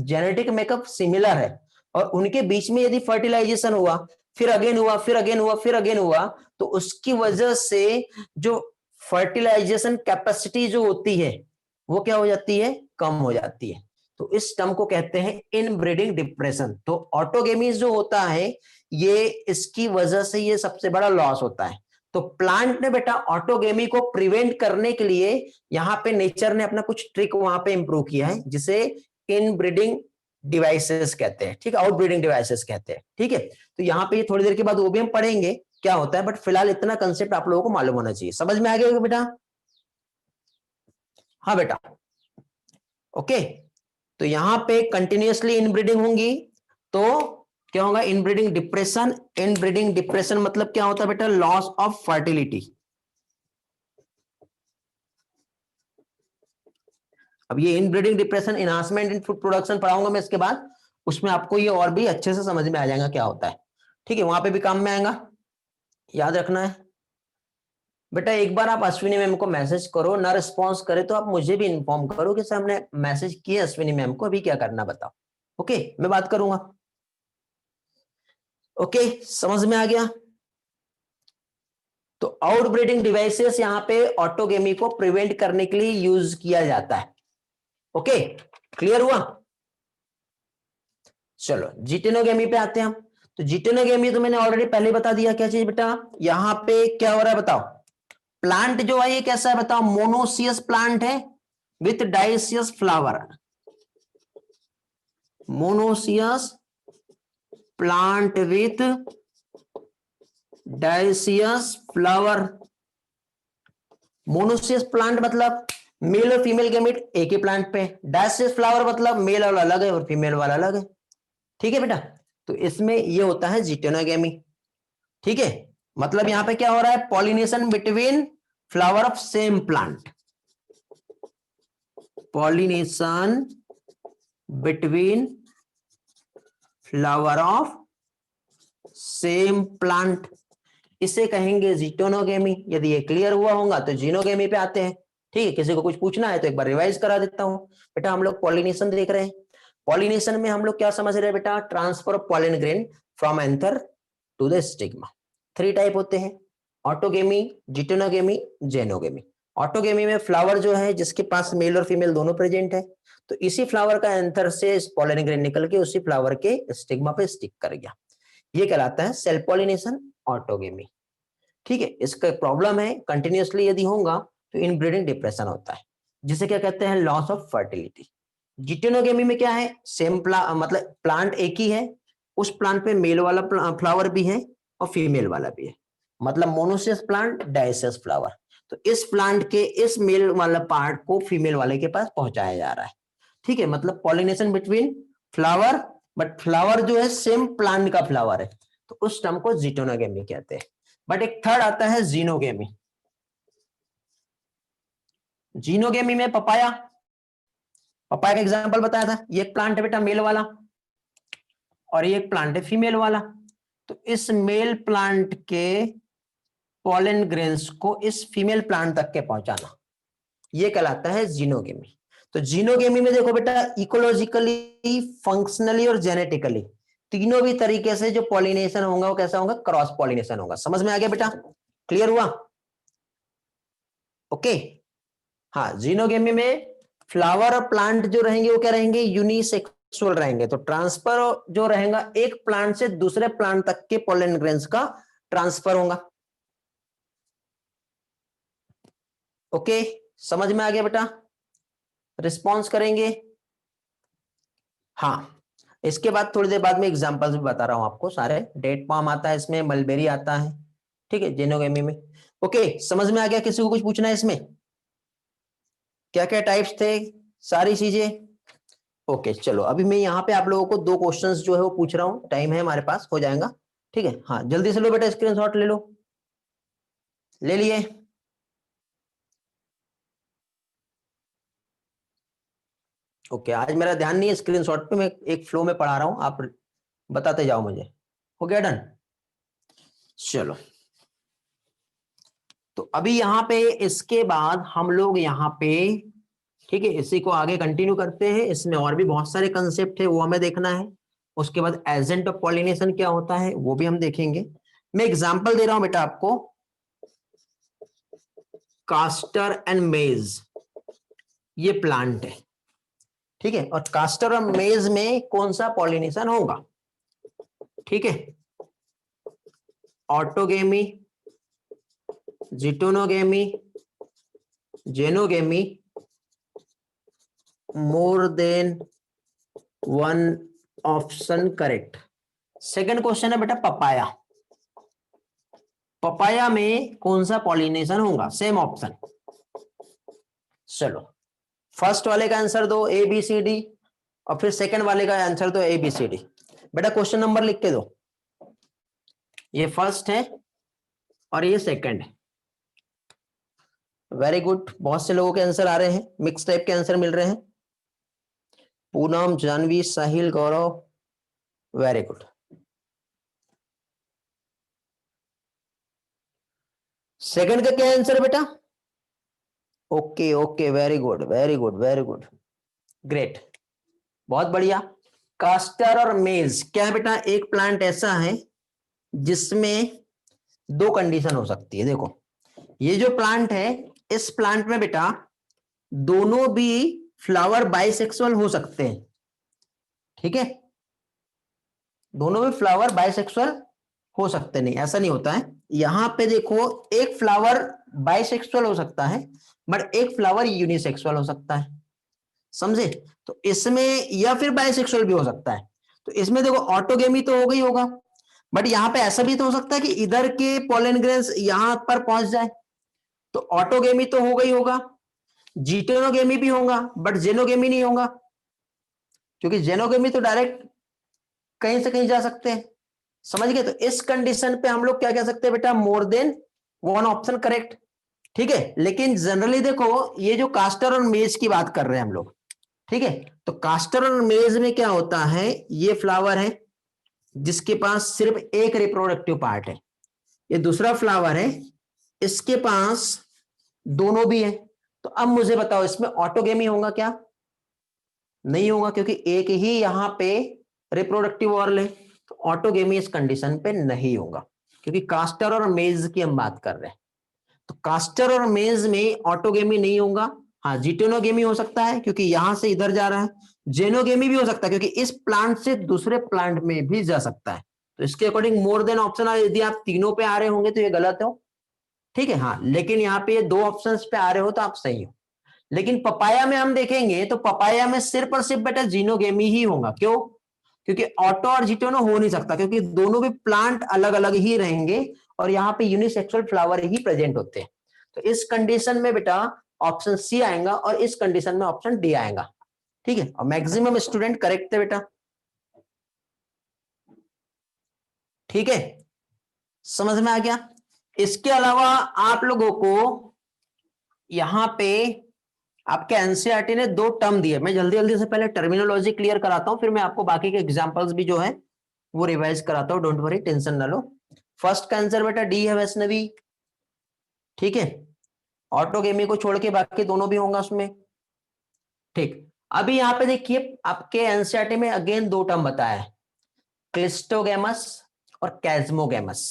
S1: जेनेटिक मेकअप सिमिलर है और उनके बीच में यदि फर्टिलाइजेशन हुआ, फिर अगेन हुआ, फिर अगेन हुआ, फिर अगेन हुआ, तो उसकी वजह से जो फर्टिलाइजेशन कैपेसिटी जो होती है वो क्या हो जाती है, कम हो जाती है। तो इस टर्म को कहते हैं इनब्रीडिंग डिप्रेशन। तो ऑटोगेमी जो होता है ये इसकी वजह से ये सबसे बड़ा लॉस होता है। तो प्लांट ने बेटा ऑटोगेमी को प्रिवेंट करने के लिए यहां पे नेचर ने अपना कुछ ट्रिक वहां पे इंप्रूव किया है जिसे इनब्रीडिंग डिवाइसेस कहते हैं। ठीक है, आउटब्रीडिंग डिवाइसेस कहते हैं। ठीक है, तो यहां पे थोड़ी देर के बाद वो भी हम पढ़ेंगे क्या होता है, बट फिलहाल इतना कंसेप्ट आप लोगों को मालूम होना चाहिए। समझ में आ गया बेटा? हाँ बेटा, ओके। तो यहां पे कंटिन्यूअसली इनब्रीडिंग होंगी तो क्या होगा, इनब्रीडिंग डिप्रेशन। इनब्रीडिंग डिप्रेशन मतलब क्या होता है बेटा, लॉस ऑफ फर्टिलिटी। अब ये इनब्रीडिंग डिप्रेशन एनहांसमेंट इन फूड प्रोडक्शन पढ़ाऊंगा मैं इसके बाद, उसमें आपको ये और भी अच्छे से समझ में आ जाएगा क्या होता है। ठीक है, वहां पे भी काम में आएगा, याद रखना है बेटा। एक बार आप अश्विनी मैम को मैसेज करो, ना रिस्पॉन्स करे तो आप मुझे भी इन्फॉर्म करो कि सर हमने मैसेज किया अश्विनी मैम को, अभी क्या करना बताओ। ओके, मैं बात करूंगा। ओके, समझ में आ गया? तो आउटब्रीडिंग डिवाइसेस यहां पे ऑटोगेमी को प्रिवेंट करने के लिए यूज किया जाता है। ओके, क्लियर हुआ? चलो जिटेनोगेमी पे आते हैं हम। तो जिटेनोगेमी तो मैंने ऑलरेडी पहले बता दिया क्या चीज बेटा, यहां पे क्या हो रहा है बताओ। प्लांट जो है ये कैसा है बताओ, मोनोसियस प्लांट है with dioecious flower. Monoecious plant with dioecious flower. Monoecious plant मतलब मेल और फीमेल गैमेट एक ही प्लांट पे, डाइसियस फ्लावर मतलब मेल वाला अलग है और फीमेल वाला अलग है। ठीक है बेटा, तो इसमें ये होता है जिटेनोगेमी। ठीक है, मतलब यहां पे क्या हो रहा है, pollination between flower of same plant. Pollination between flower of same plant, इसे कहेंगे जिटोनोगेमी। यदि ये क्लियर हुआ होगा तो जीनोगेमी पे आते हैं। ठीक है, किसी को कुछ पूछना है तो एक बार रिवाइज करा देता हूं। बेटा हम लोग पॉलिनेशन देख रहे हैं, पॉलिनेशन में हम लोग क्या समझ रहे हैं बेटा, transfer of pollen grain from anther to the stigma. 3 type होते हैं, ऑटोगेमी, जिटोनोगेमी, जेनोगेमी। ऑटोगेमी में फ्लावर जो है जिसके पास मेल और फीमेल दोनों प्रेजेंट है, तो इसी फ्लावर का एंथर से पॉलन ग्रेन निकल के उसी फ्लावर के स्टिग्मा पे स्टिक कर गया, ये कहलाता है सेल्फ पॉलिनेशन, ऑटोगेमी। ठीक है, इसका प्रॉब्लम है कंटिन्यूअसली यदि होगा तो इनब्रीडिंग डिप्रेशन होता है जिसे क्या कहते हैं, लॉस ऑफ फर्टिलिटी। जिटेनोगेमी में क्या है, सेम मतलब प्लांट एक ही है, उस प्लांट पे मेल वाला फ्लावर भी है और फीमेल वाला भी है, मतलब मोनोसियस प्लांट, डाइसियस फ्लावर। तो इस प्लांट के इस मेल वाला पार्ट को फीमेल वाले के पास पहुंचाया जा रहा है। ठीक है, मतलब pollination between flower, but flower जो है सेम प्लांट का फ्लावर है, तो उस टर्म को जिटोनोगेमी कहते हैं। बट एक थर्ड आता है जीनोगेमी। जीनोगेमी में पपाया, पपाया का एग्जांपल बताया था, ये एक प्लांट है बेटा मेल वाला और ये एक प्लांट है फीमेल वाला। तो इस मेल प्लांट के पॉलन ग्रेन्स को इस फीमेल प्लांट तक के पहुंचाना, ये कहलाता है जीनोगेमी। तो जीनोगेमी में देखो बेटा इकोलॉजिकली, फंक्शनली और जेनेटिकली तीनों भी तरीके से जो पॉलिनेशन होगा वो कैसा होगा, क्रॉस पॉलिनेशन होगा। समझ में आ गया बेटा, क्लियर हुआ? ओके। हाँ, जीनोगेमी में फ्लावर और प्लांट जो रहेंगे वो क्या रहेंगे, यूनिसेक्सुअल रहेंगे। तो ट्रांसफर जो रहेगा एक प्लांट से दूसरे प्लांट तक के पोलन ग्रेन्स का ट्रांसफर होगा। ओके, समझ में आ गया बेटा? रिस्पॉन्स करेंगे। हाँ, इसके बाद थोड़ी देर बाद में एग्जांपल्स भी बता रहा हूं आपको सारे। डेट पाम आता है इसमें, मलबेरी आता है, ठीक है, जीनोगेमी में। ओके, समझ में आ गया? किसी को कुछ पूछना है इसमें? क्या क्या टाइप्स थे, सारी चीजें? ओके, चलो अभी मैं यहाँ पे आप लोगों को दो क्वेश्चंस जो है वो पूछ रहा हूँ, टाइम है हमारे पास, हो जाएगा, ठीक है। हाँ, जल्दी से लो बेटा, स्क्रीनशॉट ले लो। ले लिए? ओके, आज मेरा ध्यान नहीं है स्क्रीनशॉट पे, मैं एक फ्लो में पढ़ा रहा हूँ, आप बताते जाओ मुझे। हो गया डन? चलो, तो अभी यहाँ पे इसके बाद हम लोग यहाँ पे, ठीक है, इसी को आगे कंटिन्यू करते हैं। इसमें और भी बहुत सारे कंसेप्ट है, वो हमें देखना है। उसके बाद एजेंट ऑफ पॉलिनेशन क्या होता है वो भी हम देखेंगे। मैं एग्जांपल दे रहा हूं बेटा आपको, कास्टर एंड मेज, ये प्लांट है, ठीक है, और कास्टर और मेज में कौन सा पॉलिनेशन होगा, ठीक है, autogamy, geitonogamy, xenogamy, more than one option correct. Second question है बेटा पपाया, पपाया में कौन सा पॉलिनेशन होगा, सेम ऑप्शन। चलो, फर्स्ट वाले का आंसर दो ए बी सी डी, और फिर सेकंड वाले का आंसर दो ए बी सी डी। बेटा क्वेश्चन नंबर लिख के दो, ये फर्स्ट है और ये सेकंड है। वेरी गुड, बहुत से लोगों के आंसर आ रहे हैं, मिक्स टाइप के आंसर मिल रहे हैं। पूनम, जानवी, साहिल, गौरव, वेरी गुड। सेकंड का क्या आंसर है बेटा? Okay okay, very good very good very good, great, बहुत बढ़िया। कास्टर और मेज क्या है बेटा, एक प्लांट ऐसा है जिसमें दो कंडीशन हो सकती है। देखो, ये जो प्लांट है, इस प्लांट में बेटा दोनों भी फ्लावर बाइसेक्सुअल हो सकते हैं, ठीक है, दोनों भी फ्लावर बाइसेक्सुअल हो सकते नहीं, ऐसा नहीं होता है। यहां पे देखो, एक फ्लावर बाइसेक्सुअल हो सकता है बट एक फ्लावर यूनिसेक्सुअल हो सकता है, समझे? तो इसमें, या फिर बाइसेक्सुअल भी हो सकता है। तो इसमें देखो ऑटोगेमी तो हो गई होगा, बट यहां पे ऐसा भी तो हो सकता है कि इधर के पोलन ग्रेन्स यहां पर पहुंच जाए, तो ऑटोगेमी तो हो गई होगा, जीटेनोगेमी भी होगा बट जेनोगेमी नहीं होगा, क्योंकि जेनोगेमी तो डायरेक्ट कहीं से कहीं जा सकते हैं, समझ गए? तो इस कंडीशन पे हम लोग क्या कह सकते हैं बेटा, मोर देन वन ऑप्शन करेक्ट, ठीक है। लेकिन जनरली देखो, ये जो कास्टर और मेज की बात कर रहे हैं हम लोग, ठीक है, तो कास्टर और मेज में क्या होता है, ये फ्लावर है जिसके पास सिर्फ एक रिप्रोडक्टिव पार्ट है, ये दूसरा फ्लावर है इसके पास दोनों भी है। तो अब मुझे बताओ, इसमें ऑटोगेमी होगा क्या? नहीं होगा, क्योंकि एक ही यहां पे रिप्रोडक्टिव ऑर्गन है, तो ऑटोगेमी इस कंडीशन पे नहीं होगा, क्योंकि कास्टर और मेज की हम बात कर रहे हैं। तो कास्टर और मेज में ऑटोगेमी नहीं होगा। हाँ, जिटेनोगेमी हो सकता है क्योंकि यहां से इधर जा रहा है, जेनोगेमी भी हो सकता है क्योंकि इस प्लांट से दूसरे प्लांट में भी जा सकता है। तो इसके अकॉर्डिंग मोर देन ऑप्शन, यदि आप तीनों पे आ रहे होंगे तो ये गलत हो, ठीक है। हाँ, लेकिन यहाँ पे ये दो ऑप्शन पे आ रहे हो तो आप सही हो। लेकिन पपाया में हम देखेंगे तो पपाया में सिर्फ और सिर्फ बेटा जीनोगेमी ही होगा। क्यों? क्योंकि ऑटो और जीटोनो हो नहीं सकता, क्योंकि दोनों भी प्लांट अलग अलग ही रहेंगे और यहाँ पे यूनिसेक्सुअल फ्लावर ही प्रेजेंट होते हैं। तो इस कंडीशन में बेटा ऑप्शन सी आएगा और इस कंडीशन में ऑप्शन डी आएगा, ठीक है। और मैक्सिमम स्टूडेंट करेक्ट थे बेटा, ठीक है, समझ में आ गया? इसके अलावा आप लोगों को यहां पे आपके एनसीईआरटी ने 2 टर्म दिए, मैं जल्दी जल्दी से पहले टर्मिनोलॉजी क्लियर कराता हूं, फिर मैं आपको बाकी के एग्जांपल्स भी जो है वो रिवाइज कराता हूं, डोंट वरी, टेंशन ना लो। फर्स्ट का आंसर बेटा डी है, वैष्णवी, ठीक है। ऑटोगेमी को छोड़ के बाकी दोनों भी होंगे उसमें, ठीक। अभी यहाँ पे देखिए आपके एनसीईआरटी में अगेन 2 टर्म बताया है, क्लिस्टोगेमस और कैज्मोगेमस,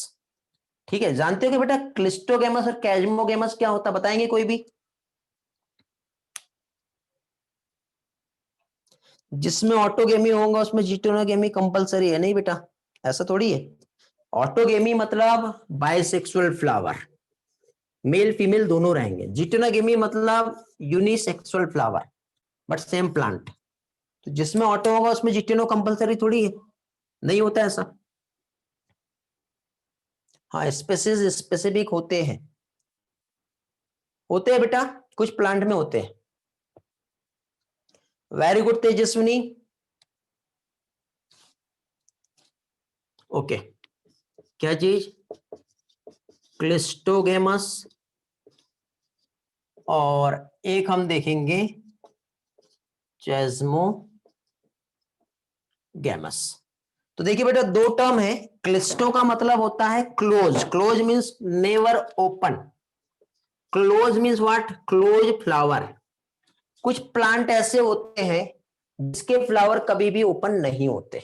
S1: ठीक है। जानते हो कि बेटा क्लिस्टोगेमस और कैज्मोगेमस क्या होता, बताएंगे कोई भी? जिसमें ऑटोगेमी होगा उसमें जिटेनोगेमी कंपलसरी है? नहीं बेटा, ऐसा थोड़ी है। ऑटोगेमी मतलब बाइसेक्सुअल फ्लावर, मेल फीमेल दोनों रहेंगे। जिटेनोगेमी मतलब unisexual flower but same plant. तो जिसमें ऑटो होगा उसमें जिटेनो कंपलसरी थोड़ी है, नहीं होता ऐसा। हाँ, स्पेसिस स्पेसिफिक होते हैं बेटा, कुछ प्लांट में होते हैं। Very good Tejaswini, okay. क्या चीज? क्लिस्टोगेमस, और एक हम देखेंगे चेस्मोगेमस। तो देखिए बेटा 2 टर्म है। क्लिस्टो का मतलब होता है close, close means never open, close means what, close flower. कुछ प्लांट ऐसे होते हैं जिसके फ्लावर कभी भी ओपन नहीं होते,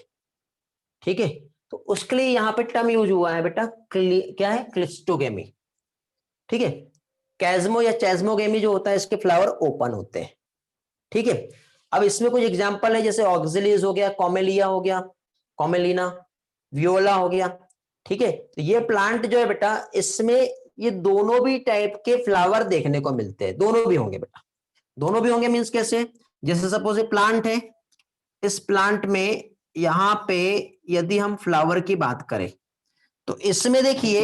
S1: ठीक है। तो उसके लिए यहां पे टर्म यूज हुआ है बेटा, क्या है, क्लिस्टोगेमी, ठीक है। कैज्मो या चेस्मोगेमी जो होता है इसके फ्लावर ओपन होते हैं, ठीक है। अब इसमें कुछ एग्जांपल है, जैसे ऑक्सिलिस हो गया, कॉमेलिया हो गया, कॉमेलिना, वियोला हो गया, ठीक है। तो ये प्लांट जो है बेटा, इसमें ये दोनों भी टाइप के फ्लावर देखने को मिलते हैं, दोनों भी होंगे बेटा। दोनों भी होंगे मींस कैसे? जैसे सपोज ये प्लांट है, इस प्लांट में यहां पे यदि हम फ्लावर की बात करें तो इसमें देखिए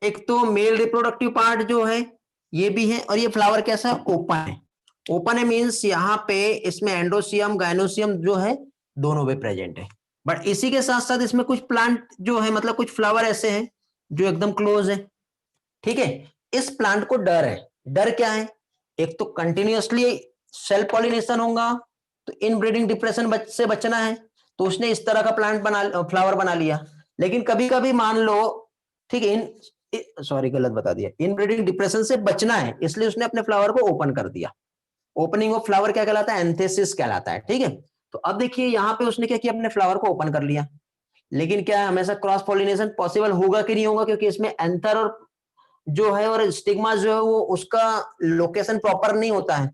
S1: एक तो मेल रिप्रोडक्टिव पार्ट जो है ये भी है, और ये फ्लावर कैसा है, ओपन है। ओपन है मींस यहाँ पे इसमें एंडोसियम गायनोसियम जो है दोनों भी प्रेजेंट है। बट इसी के साथ साथ इसमें कुछ प्लांट जो है, मतलब कुछ फ्लावर ऐसे हैं जो एकदम क्लोज है, ठीक है। इस प्लांट को डर है, डर क्या है, एक तो कंटिन्यूअसली सेल्फ पॉलिनेशन होगा, तो इनब्रीडिंग डिप्रेशन से बचना है, तो उसने इस तरह का प्लांट फ्लावर बना लिया। लेकिन कभी कभी मान लो, ठीक है, सॉरी गलत बता दिया, इनब्रीडिंग डिप्रेशन से बचना है, इसलिए उसने अपने फ्लावर को ओपन कर दिया। ओपनिंग ऑफ फ्लावर क्या कहलाता है, एंथेसिस कहलाता है, ठीक है। तो अब देखिए यहाँ पे उसने क्या किया, अपने फ्लावर को ओपन कर लिया। लेकिन क्या हमेशा क्रॉस पॉलिनेशन पॉसिबल होगा कि नहीं होगा, क्योंकि इसमें एंथर और जो है और स्टिग्मा जो है वो उसका लोकेशन प्रॉपर नहीं होता है,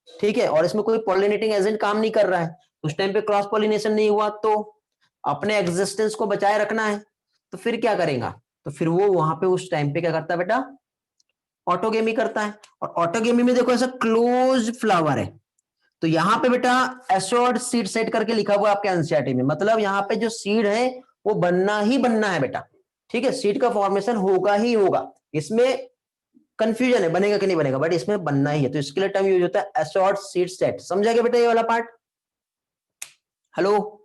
S1: ठीक है। और इसमें कोई पॉलिनेटिंग एजेंट काम नहीं कर रहा है, उस टाइम पे क्रॉस पॉलिनेशन नहीं हुआ, तो अपने एग्जिस्टेंस को बचाए रखना है, तो फिर क्या करेगा, तो फिर वो वहां पे उस टाइम पे क्या करता है बेटा, ऑटोगेमी करता है। और ऑटोगेमी में देखो ऐसा क्लोज फ्लावर है, तो यहाँ पे बेटा एसोर्ड सीड सेट करके लिखा हुआ है आपके एनसीईआरटी में, मतलब यहाँ पे जो सीड है वो बनना ही बनना है बेटा, ठीक है। सीड का फॉर्मेशन होगा ही होगा, इसमें कंफ्यूजन है बनेगा कि नहीं बनेगा, बट इसमें बनना ही है, तो इसके लिए टर्म यूज होता है एसोर्ड सीड सेट। समझा क्या बेटा ये वाला पार्ट? Hello,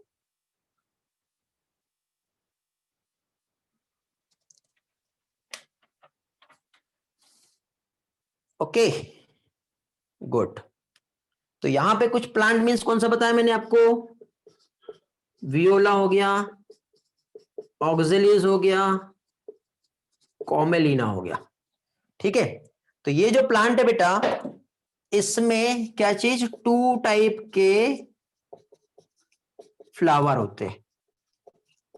S1: okay, good. तो यहां पे कुछ प्लांट मींस कौन सा बताया मैंने आपको, वियोला हो गया, ऑक्सिलिस हो गया, कॉमेलिना हो गया, ठीक है। तो ये जो प्लांट है बेटा, इसमें क्या चीज, 2 टाइप के फ्लावर होते हैं।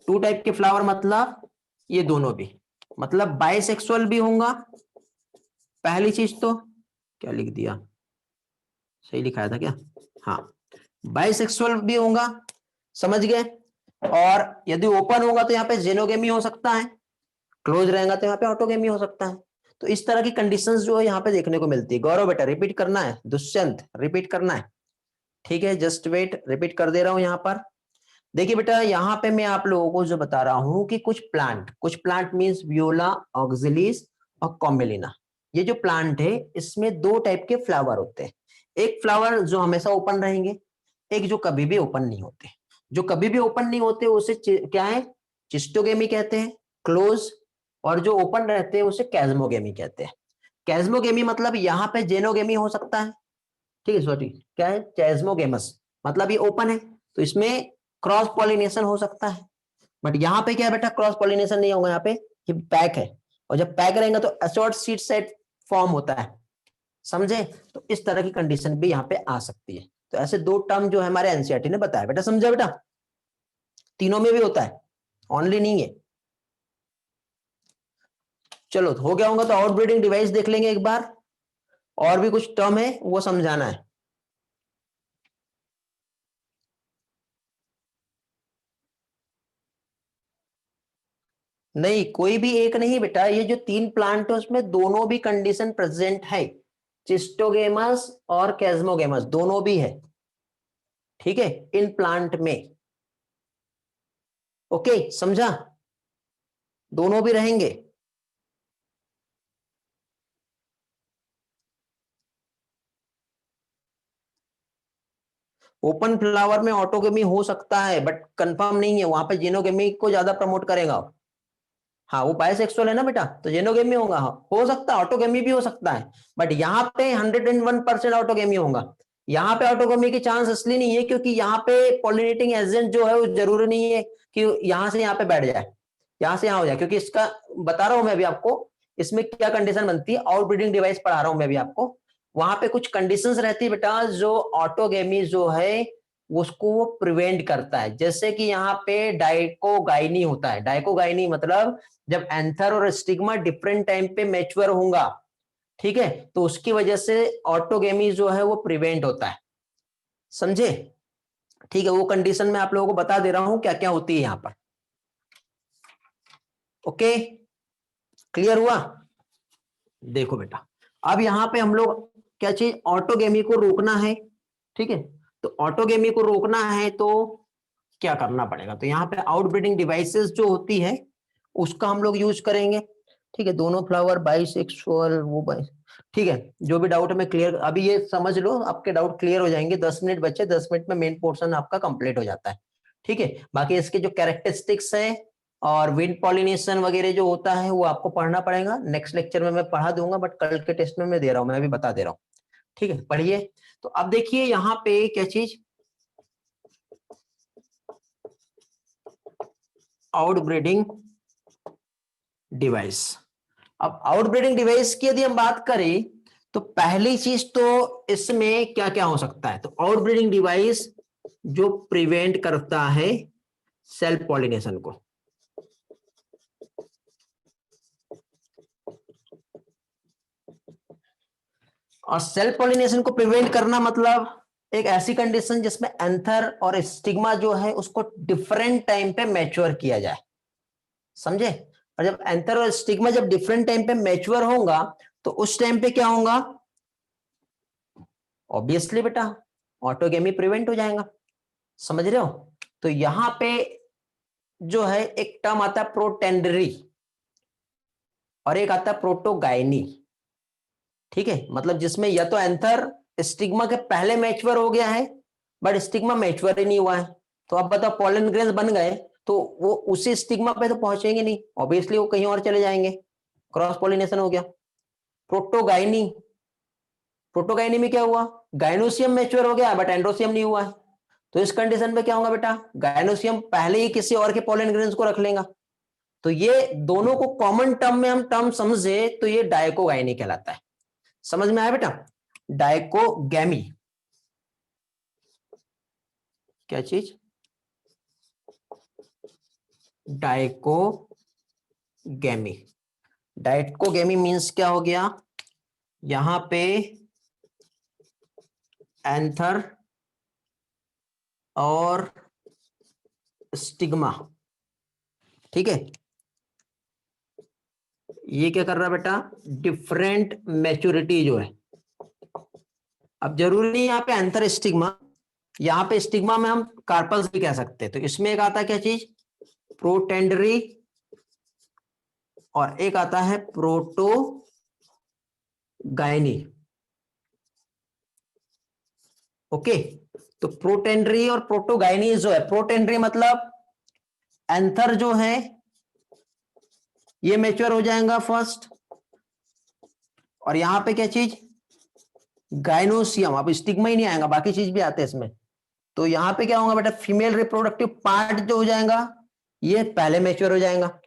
S1: 2 टाइप के फ्लावर मतलब ये दोनों भी, मतलब बाइसेक्सुअल भी होगा। पहली चीज तो क्या लिख दिया, सही लिखाया था क्या, हाँ, बाइसेक्सुअल भी होगा, समझ गए। और यदि ओपन होगा तो यहाँ पे जेनोगेमी हो सकता है, क्लोज रहेगा तो यहाँ पे ऑटोगेमी हो सकता है। तो इस तरह की कंडीशंस जो है यहाँ पे देखने को मिलती है। गौरव बेटा रिपीट करना है, दुष्यंत रिपीट करना है, ठीक है, जस्ट वेट, रिपीट कर दे रहा हूं यहाँ पर। देखिए बेटा यहाँ पे मैं आप लोगों को जो बता रहा हूं कि कुछ प्लांट मींस वियोला, ऑक्सिलिस और कॉमेलिना, ये जो प्लांट है इसमें 2 टाइप के फ्लावर होते हैं। एक फ्लावर जो हमेशा ओपन रहेंगे, एक जो कभी भी ओपन नहीं होते। जो कभी भी ओपन नहीं होते उसे क्या है, चिस्टोगेमी कहते हैं, क्लोज। और जो ओपन रहते हैं उसे कैज्मोगेमी कहते हैं। कैज्मोगेमी मतलब यहाँ पे जेनोगेमी हो सकता है, ठीक है सॉरी, क्या है, चेस्मोगेमस, मतलब ये ओपन है तो इसमें क्रॉस पॉलिनेशन हो सकता है। बट यहाँ पे क्या है बेटा, क्रॉस पॉलिनेशन नहीं होगा, यहाँ पे ये पैक है, और जब पैक रहेगा तो असॉर्ट सीड सेट फॉर्म होता है, समझे। तो इस तरह की कंडीशन भी यहाँ पे आ सकती है। तो ऐसे दो टर्म जो है हमारे एनसीईआरटी ने बताया बेटा, समझा बेटा, तीनों में भी होता है, ओनली नहीं है। चलो हो गया होगा तो आउटब्रीडिंग डिवाइस देख लेंगे एक बार, और भी कुछ टर्म है वो समझाना है। नहीं, कोई भी एक नहीं बेटा, ये जो तीन प्लांट है उसमें दोनों भी कंडीशन प्रेजेंट है, चिस्टोगेमस और कैज्मोगेमस दोनों भी है, ठीक है, इन प्लांट में। ओके समझा, दोनों भी रहेंगे। ओपन फ्लावर में ऑटोगेमी हो सकता है बट कंफर्म नहीं है, वहां पे जेनोगेमी को ज्यादा प्रमोट करेगा। हाँ वो बायसेक्सुअल है ना बेटा, तो जेनोगेमी होगा, हाँ हो सकता है, ऑटोगेमी भी हो सकता है, बट यहाँ पे 101% ऑटोगेमी होगा। यहाँ पे ऑटोगेमी की चांस इसलिए नहीं है क्योंकि यहाँ पे पॉलिनेटिंग एजेंट जो है वो जरूरी नहीं है कि यहाँ से यहाँ पे बैठ जाए, यहाँ से यहाँ हो जाए, क्योंकि इसका बता रहा हूं मैं अभी आपको, इसमें क्या कंडीशन बनती है, आउटब्रीडिंग डिवाइस पढ़ा रहा हूं मैं अभी आपको। वहां पे कुछ कंडीशंस रहती है बेटा जो ऑटोगेमी जो है उसको वो प्रिवेंट करता है। जैसे कि यहाँ पे डाइकोगाइनी होता है, डाइकोगाइनी मतलब जब एंथर और स्टिग्मा डिफरेंट टाइम पे मैच्योर होगा, ठीक है, तो उसकी वजह से ऑटोगेमी जो है वो प्रिवेंट होता है, समझे। ठीक है, वो कंडीशन मैं आप लोगों को बता दे रहा हूं क्या क्या होती है यहां पर। ओके क्लियर हुआ। देखो बेटा, अब यहां पे हम लोग क्या चीज, ऑटोगेमी को रोकना है, ठीक है, तो ऑटोगेमी को रोकना है तो क्या करना पड़ेगा, तो यहाँ पे आउटब्रीडिंग डिवाइसेस जो होती है उसका हम लोग यूज करेंगे, ठीक है, दोनों फ्लावर बाइसेक्सुअल वो बाइस, ठीक है, जो भी डाउट है मैं क्लियर, अभी ये समझ लो आपके डाउट क्लियर हो जाएंगे, 10 मिनट बचे, 10 मिनट में मेन पोर्शन आपका कंप्लीट हो जाता है, ठीक है। बाकी इसके जो कैरेक्टरिस्टिक्स है और विंड पॉलिनेशन वगैरह जो होता है वो आपको पढ़ना पड़ेगा, नेक्स्ट लेक्चर में मैं पढ़ा दूंगा, बट कल के टेस्ट में मैं दे रहा हूं, मैं भी बता दे रहा हूँ, ठीक है, पढ़िए। तो अब देखिए यहाँ पे क्या चीज, आउटब्रीडिंग डिवाइस। अब आउटब्रीडिंग डिवाइस की यदि हम बात करें तो पहली चीज तो इसमें क्या क्या हो सकता है, तो आउटब्रीडिंग डिवाइस जो प्रिवेंट करता है सेल्फ पॉलिनेशन को, और सेल्फ पॉलिनेशन को प्रिवेंट करना मतलब एक ऐसी कंडीशन जिसमें एंथर और स्टिग्मा जो है उसको डिफरेंट टाइम पे मैच्योर किया जाए, समझे। और जब एंथर और स्टिग्मा जब डिफरेंट टाइम पे मैच्योर होगा तो उस टाइम पे क्या होगा, ऑब्वियसली बेटा ऑटोगेमी प्रिवेंट हो जाएगा, समझ रहे हो। तो यहां पे जो है एक टर्म आता है प्रोटेंडरी और एक आता है प्रोटोगाइनी, ठीक है, मतलब जिसमें या तो एंथर स्टिग्मा के पहले मैच्योर हो गया है बट स्टिग्मा मैच्योर ही नहीं हुआ है, तो अब बताओ पोलन ग्रेन्स बन गए तो वो उसी स्टिग्मा पे तो पहुंचेंगे नहीं, ऑब्वियसली वो कहीं और चले जाएंगे, क्रॉस पोलिनेशन हो गया। प्रोटोगाइनी, प्रोटोगाइनी में क्या हुआ, गाइनोसियम मैच्योर हो गया बट एंड्रोसियम नहीं हुआ है, तो इस कंडीशन में क्या होगा बेटा, गाइनोसियम पहले ही किसी और के पोलन ग्रेन्स को रख लेगा, तो ये दोनों को कॉमन टर्म में हम टर्म समझे तो ये डायकोगाइनी कहलाता है, समझ में आया बेटा। डायकोगैमी क्या चीज, डायकोगैमी, डायकोगैमी मींस क्या हो गया, यहां पे एंथर और स्टिग्मा, ठीक है, ये क्या कर रहा है बेटा, डिफरेंट मैच्योरिटी जो है, अब जरूरी नहीं यहाँ पे एंथर स्टिग्मा, यहाँ पे स्टिग्मा में हम कार्पल्स भी कह सकते हैं, तो इसमें एक आता है क्या चीज, प्रोटेंडरी और एक आता है प्रोटोगाइनी, ओके। तो प्रोटेंडरी और प्रोटोगाइनी जो है, प्रोटेंडरी मतलब एंथर जो है ये मैच्योर हो जाएगा फर्स्ट, और यहां पे क्या चीज गाइनोसियम, अब स्टिग्मा ही नहीं आएगा, बाकी चीज भी आते हैं इसमें। तो यहाँ पे क्या होगा बेटा, फीमेल रिप्रोडक्टिव पार्ट जो हो जाएगा ये पहले मैच्योर हो जाएगा,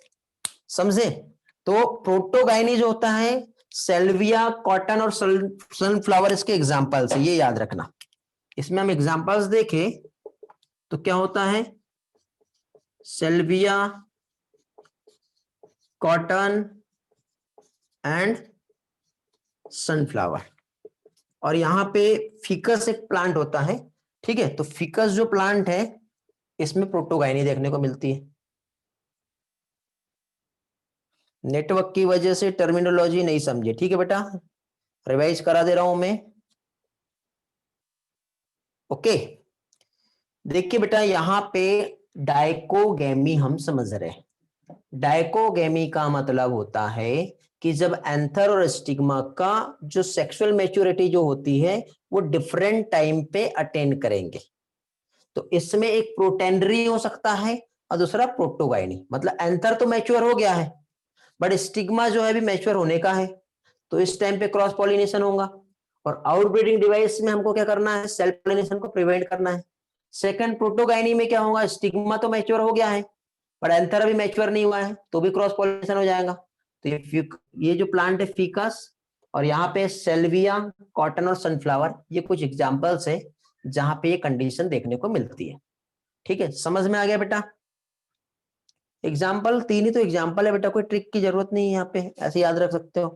S1: समझे। तो प्रोटोगाइनी जो होता है, सेल्विया, कॉटन और सनफ्लावर इसके एग्जांपल्स है, ये याद रखना। इसमें हम एग्जांपल्स देखें तो क्या होता है, सेल्विया, कॉटन एंड सनफ्लावर। और यहां पे फिकस एक प्लांट होता है, ठीक है। तो फिकस जो प्लांट है इसमें प्रोटोगाइनी देखने को मिलती है। नेटवर्क की वजह से टर्मिनोलॉजी नहीं समझे, ठीक है बेटा, रिवाइज करा दे रहा हूं मैं। ओके, देखिए बेटा यहां पे डाइकोगेमी हम समझ रहे हैं। डाइकोगेमी का मतलब होता है कि जब एंथर और स्टिग्मा का जो सेक्सुअल मैच्योरिटी जो होती है वो डिफरेंट टाइम पे अटेंड करेंगे। तो इसमें एक प्रोटेंडरी हो सकता है और दूसरा प्रोटोगाइनी, मतलब एंथर तो मैच्योर हो गया है बट स्टिग्मा जो है भी मैच्योर होने का है, तो इस टाइम पे क्रॉस पॉलिनेशन होगा। और आउटब्रीडिंग डिवाइस में हमको क्या करना है, सेल्फ पॉलिनेशन को प्रिवेंट करना है। सेकंड प्रोटोगाइनी में क्या होगा, स्टिग्मा तो मैच्योर हो गया है पर एंथर अभी मैच्योर नहीं हुआ है, तो भी क्रॉस पॉलिनेशन हो जाएगा। तो ये जो प्लांट है फिकस, और यहाँ पे सेल्विया, कॉटन और सनफ्लावर, ये कुछ एग्जांपल्स है जहां पे ये कंडीशन देखने को मिलती है। ठीक है, समझ में आ गया बेटा। एग्जाम्पल 3 ही तो एग्जाम्पल है बेटा, कोई ट्रिक की जरूरत नहीं है यहाँ पे, ऐसे याद रख सकते हो।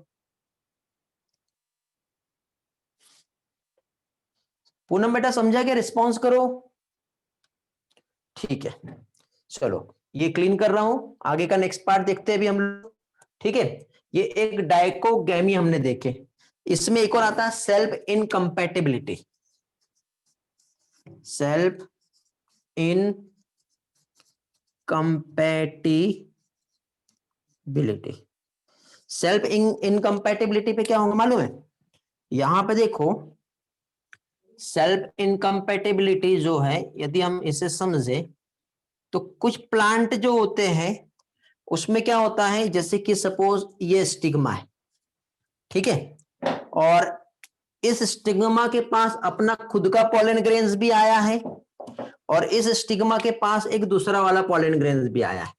S1: पूनम बेटा समझा क्या, रिस्पॉन्स करो। ठीक है, चलो ये क्लीन कर रहा हूं, आगे का नेक्स्ट पार्ट देखते हैं अभी हम लोग। ठीक है, ये एक डाइकोगेमी हमने देखे, इसमें एक और आता है self incompatibility. Self incompatibility, self incompatibility पे क्या होगा मालूम है, यहां पे देखो सेल्फ इनकम्पैटिबिलिटी जो है, यदि हम इसे समझे तो कुछ प्लांट जो होते हैं उसमें क्या होता है, जैसे कि सपोज ये स्टिग्मा है, ठीक है, और इस स्टिग्मा के पास अपना खुद का पॉलन ग्रेन्स भी आया है और इस स्टिग्मा के पास एक दूसरा वाला पॉलन ग्रेन्स भी आया है।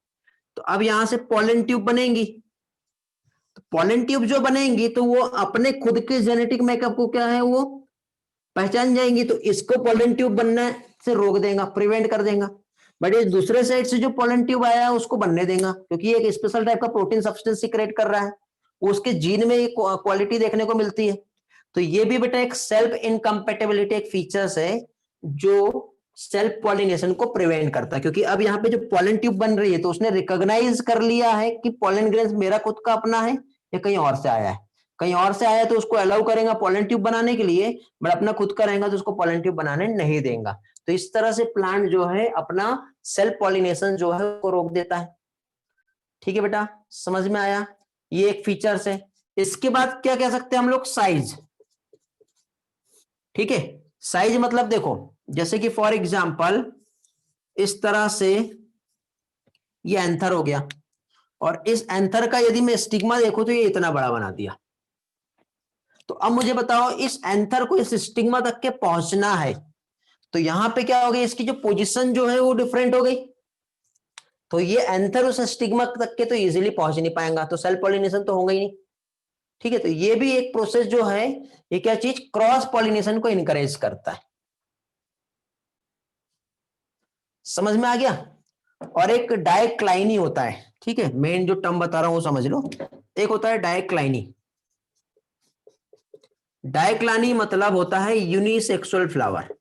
S1: तो अब यहां से पॉलन ट्यूब बनेंगी, तो पॉलन ट्यूब जो बनेंगी तो वो अपने खुद के जेनेटिक मेकअप को क्या है वो पहचान जाएंगी, तो इसको पॉलन ट्यूब बनने से रोक देगा, प्रिवेंट कर देगा। बट ये दूसरे साइड से जो पॉलन ट्यूब आया है उसको बनने देगा, क्योंकि ये एक स्पेशल टाइप का प्रोटीन सब्सटेंस सीक्रेट कर रहा है, उसके जीन में ये क्वालिटी देखने को मिलती है। तो ये भी बेटा एक सेल्फ इनकम्पेटेबिलिटी एक फीचर्स है जो सेल्फ पॉलिनेशन को प्रिवेंट करता है, क्योंकि अब यहाँ पे जो पॉलन ट्यूब बन रही है तो उसने रिकॉग्नाइज कर लिया है कि पॉलन ग्रेन्स मेरा खुद का अपना है या कहीं और से आया है। कहीं और से आया तो उसको अलाउ करेगा पॉलन ट्यूब बनाने के लिए, बट अपना खुद का रहेगा तो उसको पॉलन ट्यूब बनाने नहीं देगा। तो इस तरह से प्लांट जो है अपना सेल्फ पॉलिनेशन जो है वो रोक देता है। ठीक है बेटा, समझ में आया, ये एक फीचर्स है। इसके बाद क्या कह सकते हैं हम लोग, साइज। ठीक है, साइज मतलब देखो जैसे कि फॉर एग्जांपल इस तरह से ये एंथर हो गया और इस एंथर का यदि मैं स्टिग्मा देखो तो ये इतना बड़ा बना दिया। तो अब मुझे बताओ इस एंथर को इस स्टिग्मा तक के पहुंचना है तो यहां पे क्या हो गई, इसकी जो पोजीशन जो है वो डिफरेंट हो गई, तो ये एंथर उस स्टिग्मा तक के तो इजीली पहुंच नहीं पाएगा, तो सेल्फ पॉलिनेशन तो होगा ही नहीं। ठीक है, तो ये भी एक प्रोसेस जो है, ये क्या चीज क्रॉस पॉलिनेशन को इनकरेज करता है। समझ में आ गया। और एक डाइक्लाइनी होता है, ठीक है, मेन जो टर्म बता रहा हूं वो समझ लो। एक होता है डाइक्लाइनी, डाइक्लानी मतलब होता है यूनिसेक्सुअल फ्लावर।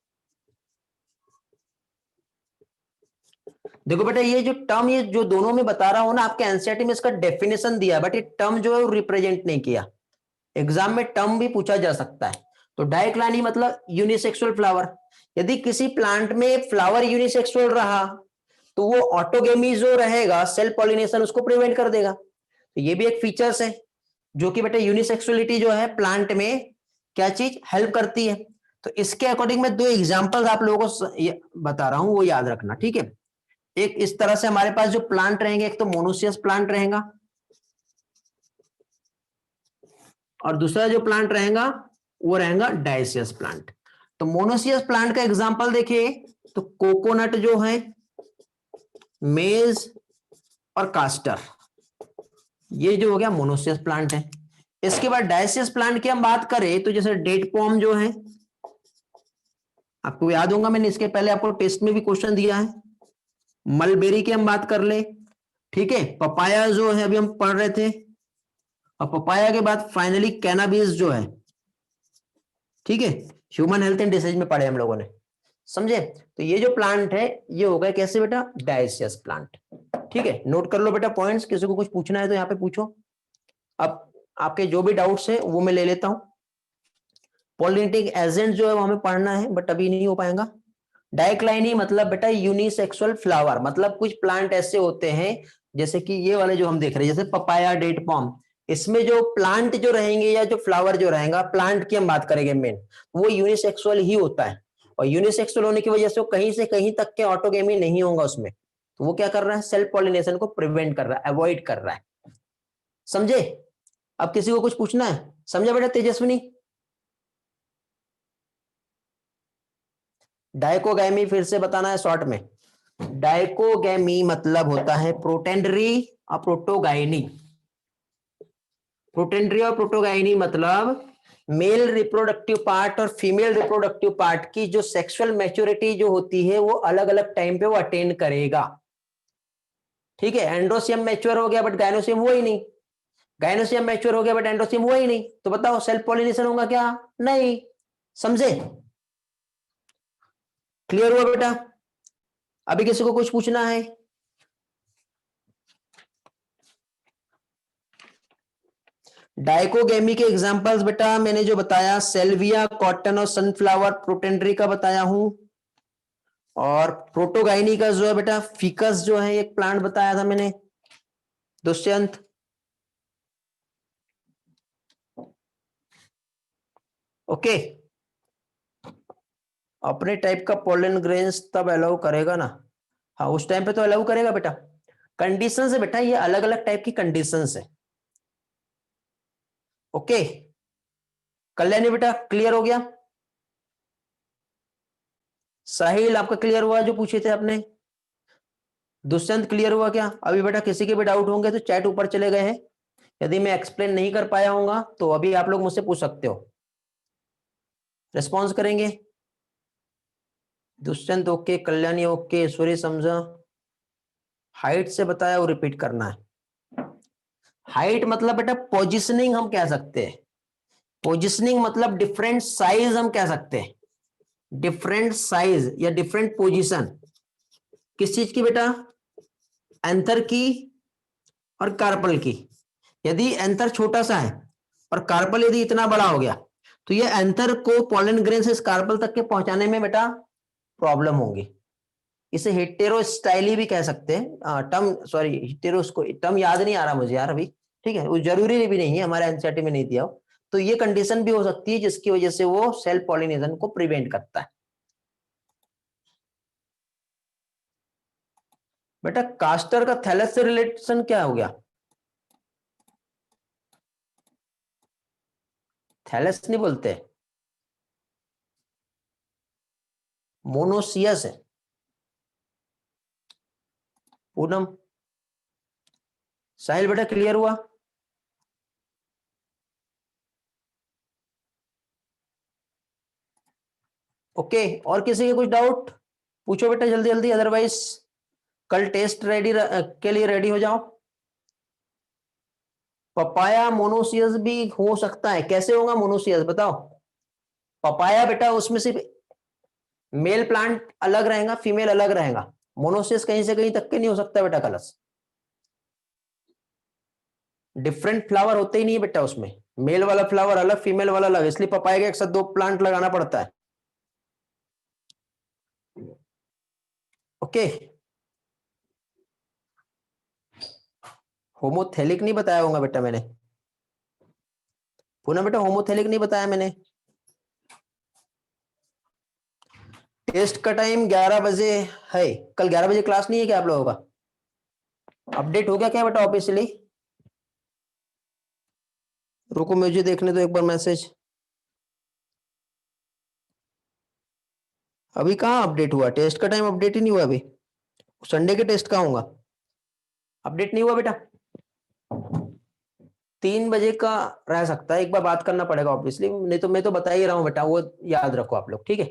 S1: देखो बेटा ये जो टर्म, ये जो दोनों में बता रहा हूं ना, आपके एनसीईआरटी में इसका डेफिनेशन दिया बट ये टर्म जो है वो रिप्रेजेंट नहीं किया, एग्जाम में टर्म भी पूछा जा सकता है। तो डाइक्लानी मतलब यूनिसेक्सुअल फ्लावर, यदि किसी प्लांट में फ्लावर यूनिसेक्सुअल रहा तो वो ऑटोगेमी जो रहेगा सेल्फ पॉलिनेशन उसको प्रिवेंट कर देगा। तो ये भी एक फीचर्स है जो कि बेटा यूनिसेक्सुअलिटी जो है प्लांट में क्या चीज हेल्प करती है। तो इसके अकॉर्डिंग मैं 2 एग्जांपल्स आप लोगों को बता रहा हूं वो याद रखना, ठीक है। एक इस तरह से हमारे पास जो प्लांट रहेंगे, एक तो मोनोसियस प्लांट रहेगा और दूसरा जो प्लांट रहेगा वो रहेगा डायसियस प्लांट। तो मोनोसियस प्लांट का एग्जांपल देखिए तो कोकोनट जो है, मेज और कास्टर, ये जो हो गया मोनोसियस प्लांट है। इसके बाद डायसियस प्लांट की हम बात करें तो जैसे डेट पॉम जो है, आपको याद होगा मैंने इसके पहले आपको टेस्ट में भी क्वेश्चन दिया है। मलबेरी की हम बात कर ले, ठीक है। पपाया जो है अभी हम पढ़ रहे थे, और पपाया के बाद फाइनली कैनाबिस जो है, ठीक है। ह्यूमन हेल्थ एंड डिसीज में पढ़े हम लोगों ने, समझे। तो ये जो प्लांट है ये हो गया कैसे बेटा, डायसियस प्लांट, ठीक है। नोट कर लो बेटा पॉइंट्स, किसी को कुछ पूछना है तो यहाँ पे पूछो। अब आपके जो भी डाउट्स है वो मैं ले लेता हूं। पॉलिनेटिंग एजेंट जो है वो हमें पढ़ना है बट अभी नहीं हो पाएगा। डाइक्लाइनी मतलब बेटा यूनिसेक्सुअल फ्लावर, मतलब कुछ प्लांट ऐसे होते हैं जैसे कि ये वाले जो हम देख रहे हैं, जैसे पपाया, डेट पॉम, इसमें जो प्लांट जो रहेंगे या जो फ्लावर जो रहेगा, प्लांट की हम बात करेंगे मेन, वो यूनिसेक्सुअल ही होता है। और यूनिसेक्सुअल होने की वजह से वो कहीं से कहीं तक के ऑटोगेमी नहीं होगा उसमें, तो वो क्या कर रहा है, सेल्फ पॉलिनेशन को प्रिवेंट कर रहा है, अवॉइड कर रहा है, समझे। अब किसी को कुछ पूछना है, समझा बेटा तेजस्विनी। डाइकोगैमी फिर से बताना है शॉर्ट में। डाइकोगैमी मतलब होता है प्रोटेंडरी और प्रोटोगाइनी। प्रोटेंडरी और प्रोटोगाइनी मतलब मेल रिप्रोडक्टिव पार्ट और फीमेल रिप्रोडक्टिव पार्ट की जो सेक्सुअल मैच्योरिटी जो होती है वो अलग अलग टाइम पे वो अटेन करेगा, ठीक है। एंड्रोसियम मैच्योर हो गया बट गायनोसियम हुआ ही नहीं, गायनोसियम मैच्योर हो गया बट एंड्रोसियम हुआ ही नहीं, तो बताओ सेल्फ पॉलिनेशन होगा क्या, नहीं, समझे। क्लियर हुआ बेटा। अभी किसी को कुछ पूछना है। डाइकोगेमी के एग्जांपल्स बेटा मैंने जो बताया, सेल्विया, कॉटन और सनफ्लावर, प्रोटेंडरी का बताया हूं। और प्रोटोगाइनी का जो है बेटा फिकस जो है एक प्लांट बताया था मैंने, दुष्यंत। ओके, अपने टाइप का पोलन ग्रेन्स तब अलाउ करेगा ना, हाँ उस टाइम पे तो अलाउ करेगा बेटा। कंडीशन है बेटा, ये अलग अलग टाइप की कंडीशन है। ओके, कल्याणी बेटा क्लियर हो गया। साहिल आपका क्लियर हुआ जो पूछे थे आपने। दुष्यंत क्लियर हुआ क्या। अभी बेटा किसी के भी डाउट होंगे तो चैट ऊपर चले गए हैं, यदि मैं एक्सप्लेन नहीं कर पाया हूंगा तो अभी आप लोग मुझसे पूछ सकते हो, रिस्पॉन्स करेंगे। दुष्यंत ओके, कल्याणी ओके, ईश्वरी समझा। हाइट से बताया वो रिपीट करना है। हाइट मतलब बेटा पोजिशनिंग हम कह सकते हैं, पोजिशनिंग मतलब डिफरेंट साइज हम कह सकते हैं, डिफरेंट साइज या डिफरेंट पोजीशन किस चीज की बेटा, एंथर की और कार्पल की। यदि एंथर छोटा सा है और कार्पल यदि इतना बड़ा हो गया तो ये एंथर को पोलन ग्रेन से कार्पल तक के पहुंचाने में बेटा प्रॉब्लम होगी। इसे हेटेरोस्टाइली भी कह सकते हैं, टर्म सॉरी हेटेरो, टर्म याद नहीं आ रहा मुझे यार अभी, ठीक है, वो जरूरी भी नहीं है, हमारे एनसीईआरटी में नहीं दिया हो। तो ये कंडीशन भी हो सकती है जिसकी वजह से वो सेल्फ पॉलिनेशन को प्रिवेंट करता है। बेटा कास्टर का थैलस से रिलेशन क्या हो गया, थैलस नहीं बोलते, मोनोसियस है। पूनम, साहिल बेटा क्लियर हुआ। ओके, और किसी के कुछ डाउट पूछो बेटा जल्दी जल्दी, अदरवाइज कल टेस्ट रेडी के लिए रेडी हो जाओ। पपाया मोनोसियस भी हो सकता है, कैसे होगा मोनोसियस बताओ। पपाया बेटा उसमें सिर्फ मेल प्लांट अलग रहेगा, फीमेल अलग रहेगा, मोनोसियस कहीं से कहीं तक के नहीं हो सकता बेटा कलश, डिफरेंट फ्लावर होते ही नहीं है बेटा उसमें, मेल वाला फ्लावर अलग फीमेल वाला अलग, इसलिए पपाया के एक साथ दो प्लांट लगाना पड़ता है। ओके, होमोथेलिक नहीं बताया होगा बेटा मैंने, पुनः बेटा होमोथेलिक नहीं बताया मैंने। टेस्ट का टाइम 11 बजे है, कल 11 बजे क्लास नहीं है क्या आप लोगों का, अपडेट हो गया क्या बेटा ऑफिशियली। रुको मुझे देखने दो एक बार मैसेज। अभी कहाँ अपडेट हुआ? टेस्ट का टाइम अपडेट ही नहीं हुआ अभी। संडे के टेस्ट कहाँ होगा? अपडेट नहीं हुआ बेटा। 3 बजे का रह सकता है, एक बार बात करना पड़ेगा ऑब्वियसली, नहीं तो मैं तो बता ही रहा हूँ बेटा, वो याद रखो आप लोग, ठीक है।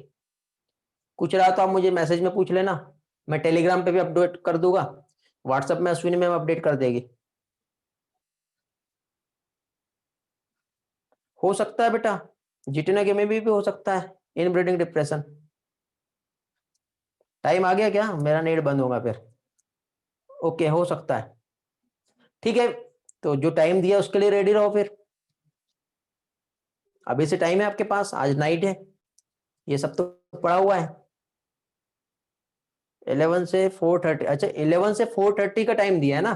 S1: कुछ रहा तो आप मुझे मैसेज में पूछ लेना, मैं टेलीग्राम पे भी अपडेट कर दूंगा, व्हाट्सएप में अश्विनी मैम अपडेट कर देगी। हो सकता है बेटा, जितना के में भी हो सकता है इनब्रीडिंग डिप्रेशन। टाइम आ गया क्या? मेरा नेट बंद होगा फिर। ओके, हो सकता है, ठीक है। तो जो टाइम दिया उसके लिए रेडी रहो फिर। अभी से टाइम है आपके पास, आज नाइट है, ये सब तो पड़ा हुआ है। 11 से 4:30, अच्छा 11 से 4:30 का टाइम दिया है ना,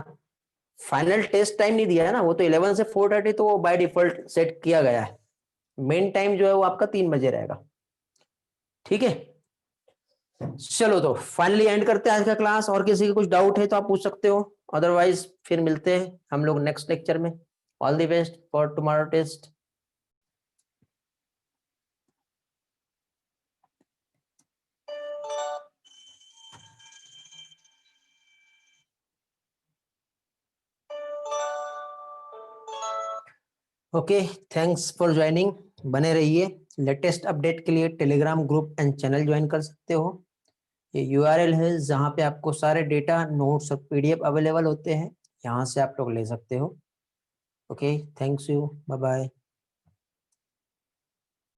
S1: फाइनल टेस्ट टाइम नहीं दिया है ना, वो तो 11 से 4:30 तो बाय डिफॉल्ट सेट किया गया है। मेन टाइम जो है वो आपका 3 बजे रहेगा, ठीक है। चलो तो फाइनली एंड करते हैं आज का क्लास, और किसी का कुछ डाउट है तो आप पूछ सकते हो, अदरवाइज फिर मिलते हैं हम लोग नेक्स्ट लेक्चर में। All the best for tomorrow test. Okay, thanks for joining. बने रहिए, लेटेस्ट अपडेट के लिए Telegram group and channel join कर सकते हो। ये यूआरएल है जहाँ पे आपको सारे डेटा नोट्स और पीडीएफ अवेलेबल होते हैं, यहाँ से आप लोग ले सकते हो। Okay, thanks you, bye bye.